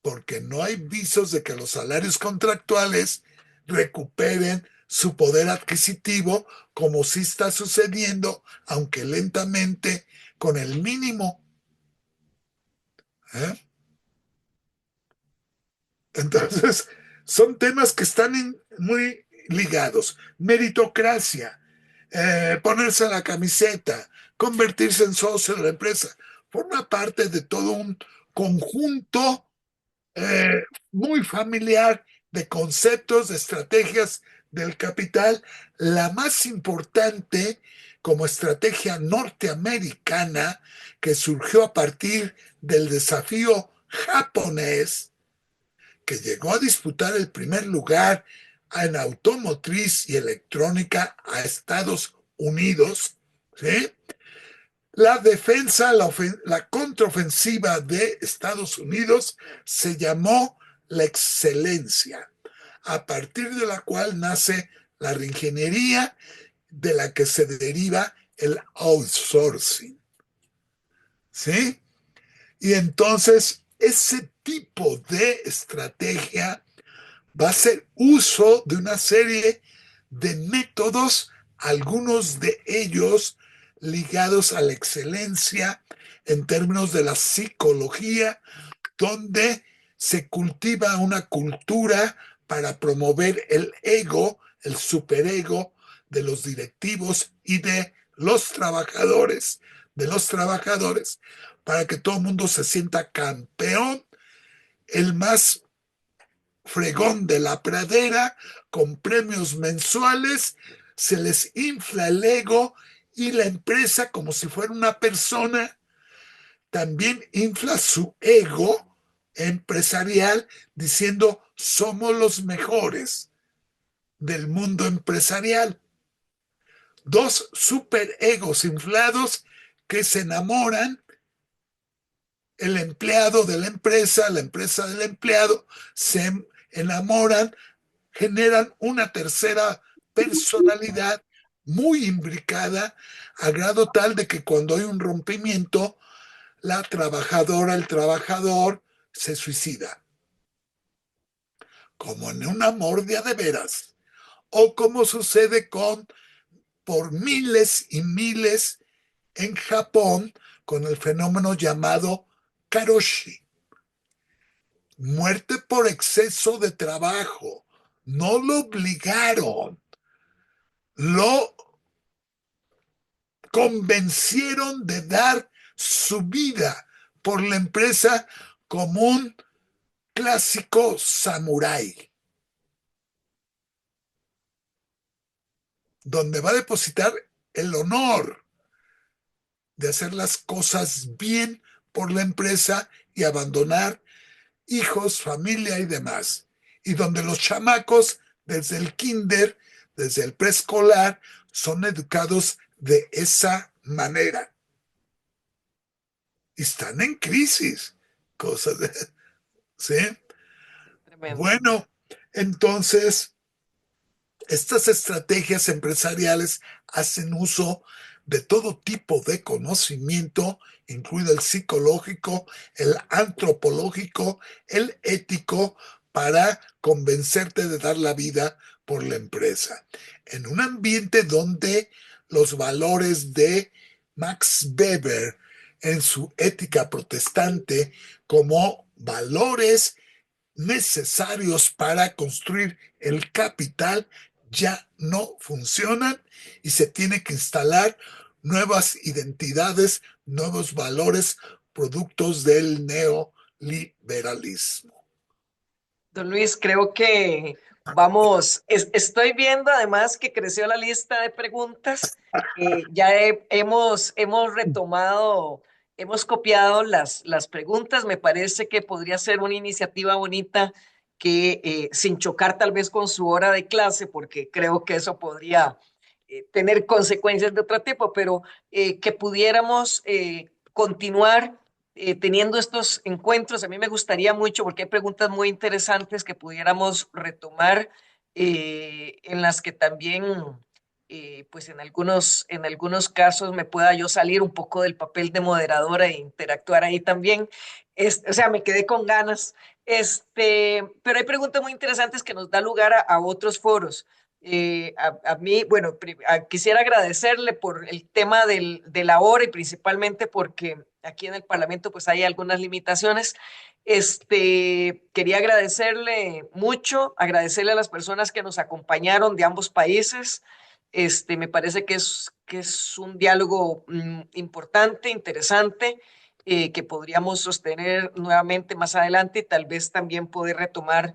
porque no hay visos de que los salarios contractuales recuperen su poder adquisitivo, como sí está sucediendo, aunque lentamente, con el mínimo. ¿Eh? Entonces, son temas que están muy ligados. Meritocracia, ponerse la camiseta, convertirse en socio de la empresa, forma parte de todo un conjunto muy familiar de conceptos, de estrategias del capital. La más importante como estrategia norteamericana, que surgió a partir del desafío japonés, que llegó a disputar el primer lugar en automotriz y electrónica a Estados Unidos, ¿sí? La defensa, la contraofensiva de Estados Unidos se llamó la excelencia, a partir de la cual nace la reingeniería, de la que se deriva el outsourcing. ¿Sí? Y entonces ese tipo de estrategia va a hacer uso de una serie de métodos, algunos de ellos ligados a la excelencia en términos de la psicología, donde se cultiva una cultura para promover el ego, el superego de los directivos y de los trabajadores, para que todo el mundo se sienta campeón, el más fregón de la pradera, con premios mensuales, se les infla el ego y la empresa, como si fuera una persona, también infla su ego empresarial diciendo somos los mejores del mundo empresarial. Dos superegos inflados que se enamoran, el empleado de la empresa del empleado, se enamoran, generan una tercera personalidad muy imbricada, a grado tal de que cuando hay un rompimiento, la trabajadora, el trabajador, se suicida. Como en un amor de a de veras. O como sucede por miles y miles en Japón, con el fenómeno llamado karoshi. Muerte por exceso de trabajo. No lo obligaron. Lo convencieron de dar su vida por la empresa como un clásico samurái, donde va a depositar el honor de hacer las cosas bien por la empresa y abandonar hijos, familia y demás. Y donde los chamacos, desde el kinder, desde el preescolar, son educados de esa manera. Y están en crisis. Cosas de... ¿Sí? Tremendo. Bueno, entonces, estas estrategias empresariales hacen uso de todo tipo de conocimiento, incluido el psicológico, el antropológico, el ético, para convencerte de dar la vida por la empresa. En un ambiente donde los valores de Max Weber en su Ética Protestante como valores necesarios para construir el capital ya no funcionan y se tiene que instalar nuevas identidades, nuevos valores, productos del neoliberalismo. Don Luis, creo que estoy viendo además que creció la lista de preguntas. Ya hemos retomado, hemos copiado las preguntas. Me parece que podría ser una iniciativa bonita que sin chocar tal vez con su hora de clase, porque creo que eso podría tener consecuencias de otro tipo, pero que pudiéramos continuar teniendo estos encuentros. A mí me gustaría mucho porque hay preguntas muy interesantes que pudiéramos retomar, en las que también, pues en algunos casos me pueda yo salir un poco del papel de moderadora e interactuar ahí también. O sea, me quedé con ganas. Pero hay preguntas muy interesantes que nos da lugar a otros foros. A mí, bueno, quisiera agradecerle por el tema de la hora y principalmente porque aquí en el Parlamento pues hay algunas limitaciones. Quería agradecerle mucho, agradecerle a las personas que nos acompañaron de ambos países. Me parece que es un diálogo importante, interesante, que podríamos sostener nuevamente más adelante y tal vez también poder retomar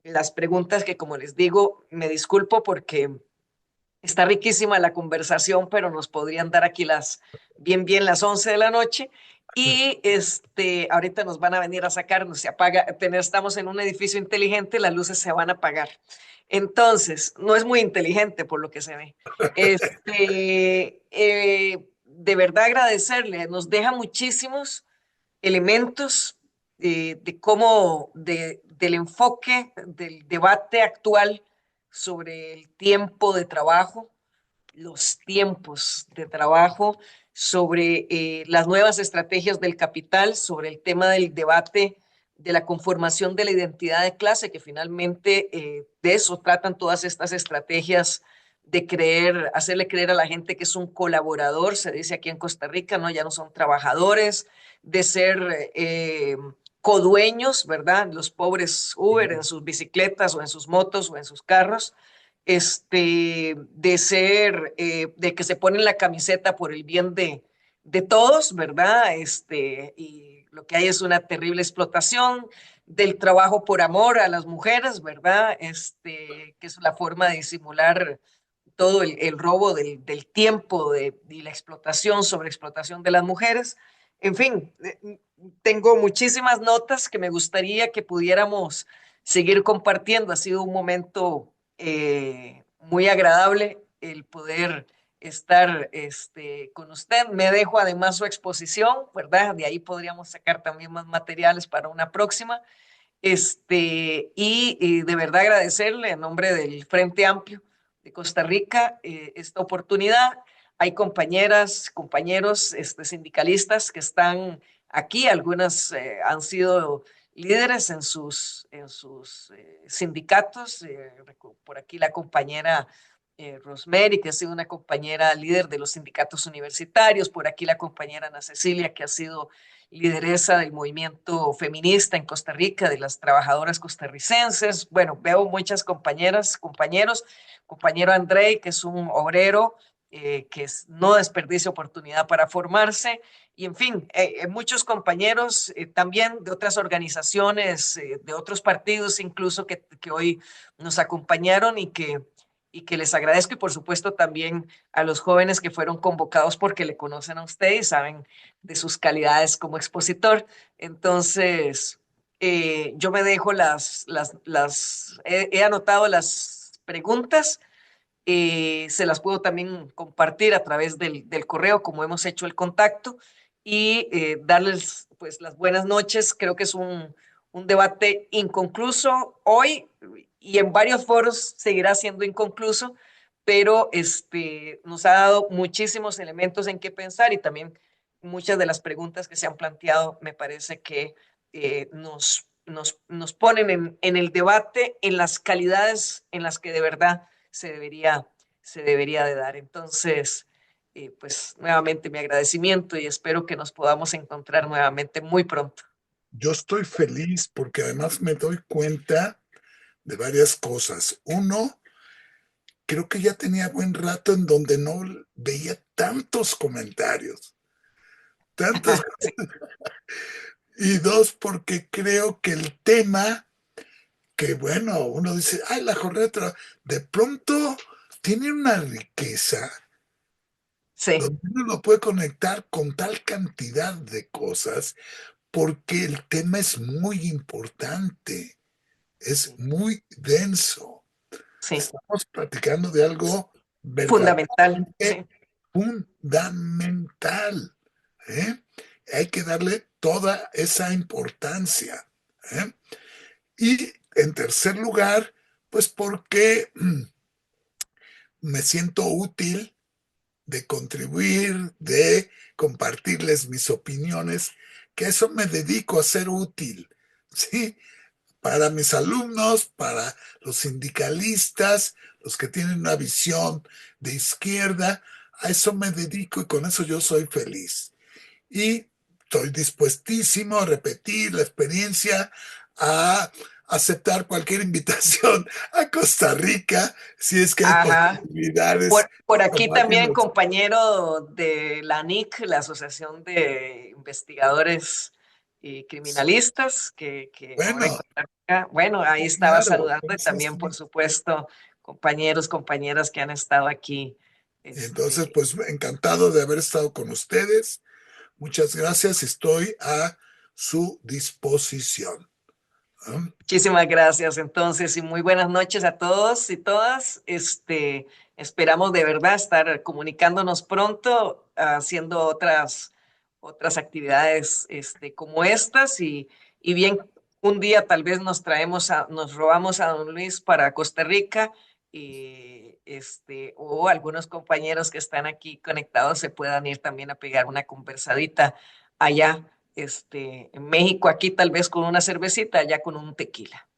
las preguntas que, como les digo, me disculpo porque está riquísima la conversación, pero nos podrían dar aquí bien las 11 de la noche. Y ahorita nos van a venir a sacar, se apaga, estamos en un edificio inteligente, las luces se van a apagar. Entonces, no es muy inteligente por lo que se ve. De verdad agradecerle, nos deja muchísimos elementos de cómo, del enfoque del debate actual sobre el tiempo de trabajo, los tiempos de trabajo, sobre las nuevas estrategias del capital, sobre el tema del debate de la conformación de la identidad de clase, que finalmente de eso tratan todas estas estrategias de hacerle creer a la gente que es un colaborador, se dice aquí en Costa Rica, ¿no? Ya no son trabajadores, de ser codueños, ¿verdad? Los pobres Uber en sus bicicletas o en sus motos o en sus carros, de que se ponen la camiseta por el bien de todos, ¿verdad? Y lo que hay es una terrible explotación del trabajo por amor a las mujeres, ¿verdad? Que es la forma de disimular todo el robo del tiempo y la explotación, sobreexplotación de las mujeres. En fin, tengo muchísimas notas que me gustaría que pudiéramos seguir compartiendo. Ha sido un momento muy agradable el poder estar con usted. Me dejo además su exposición, ¿verdad? De ahí podríamos sacar también más materiales para una próxima. Y de verdad agradecerle en nombre del Frente Amplio de Costa Rica esta oportunidad. Hay compañeras, compañeros sindicalistas que están aquí, algunas han sido líderes en sus sindicatos. Por aquí la compañera Rosemary, que ha sido una compañera líder de los sindicatos universitarios, por aquí la compañera Ana Cecilia, que ha sido lideresa del movimiento feminista en Costa Rica, de las trabajadoras costarricenses. Bueno, veo muchas compañeras, compañeros, compañero Andrei, que es un obrero, no desperdicia oportunidad para formarse, y en fin, muchos compañeros también de otras organizaciones, de otros partidos incluso que hoy nos acompañaron y que les agradezco, y por supuesto también a los jóvenes que fueron convocados porque le conocen a usted y saben de sus calidades como expositor. Entonces, yo me dejo he anotado las preguntas, se las puedo también compartir a través del correo, como hemos hecho el contacto, y darles pues las buenas noches. Creo que es un debate inconcluso hoy y en varios foros seguirá siendo inconcluso, pero nos ha dado muchísimos elementos en qué pensar, y también muchas de las preguntas que se han planteado me parece que nos ponen en el debate en las calidades en las que de verdad se debería de dar. Entonces, pues nuevamente mi agradecimiento y espero que nos podamos encontrar nuevamente muy pronto. Yo estoy feliz porque además me doy cuenta de varias cosas. Uno, creo que ya tenía buen rato en donde no veía tantos comentarios, tantos. Sí, Y dos, porque creo que el tema, que bueno, uno dice, ay, la jornada de trabajo, de pronto tiene una riqueza sí, donde uno lo puede conectar con tal cantidad de cosas, porque el tema es muy importante, es muy denso. sí, Estamos platicando de algo fundamental, verdaderamente sí, fundamental, ¿eh? Hay que darle toda esa importancia, ¿eh? Y en tercer lugar, pues porque me siento útil de contribuir, de compartirles mis opiniones, que eso me dedico a ser útil, ¿sí? Para mis alumnos, para los sindicalistas, los que tienen una visión de izquierda, a eso me dedico y con eso yo soy feliz. Y estoy dispuestísimo a repetir la experiencia, a aceptar cualquier invitación a Costa Rica, si es que hay ajá. posibilidades. Por aquí Ojalá que también los- compañero de la ANIC, la Asociación de Investigadores y Criminalistas, que ahora en Bueno, Costa Rica, bueno, ahí estaba claro, saludando, y sí, también, por sí. supuesto, compañeros, compañeras que han estado aquí. Y entonces, Este, pues encantado de haber estado con ustedes. Muchas gracias, estoy a su disposición. ¿No? Muchísimas gracias entonces, y muy buenas noches a todos y todas. Esperamos de verdad estar comunicándonos pronto, haciendo otras actividades como estas, y bien, un día tal vez nos robamos a don Luis para Costa Rica, y o algunos compañeros que están aquí conectados se puedan ir también a pegar una conversadita allá En México aquí tal vez con una cervecita, allá con un tequila.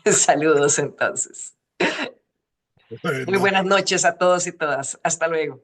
Saludos entonces. Muy Bueno, buenas noches a todos y todas. Hasta luego.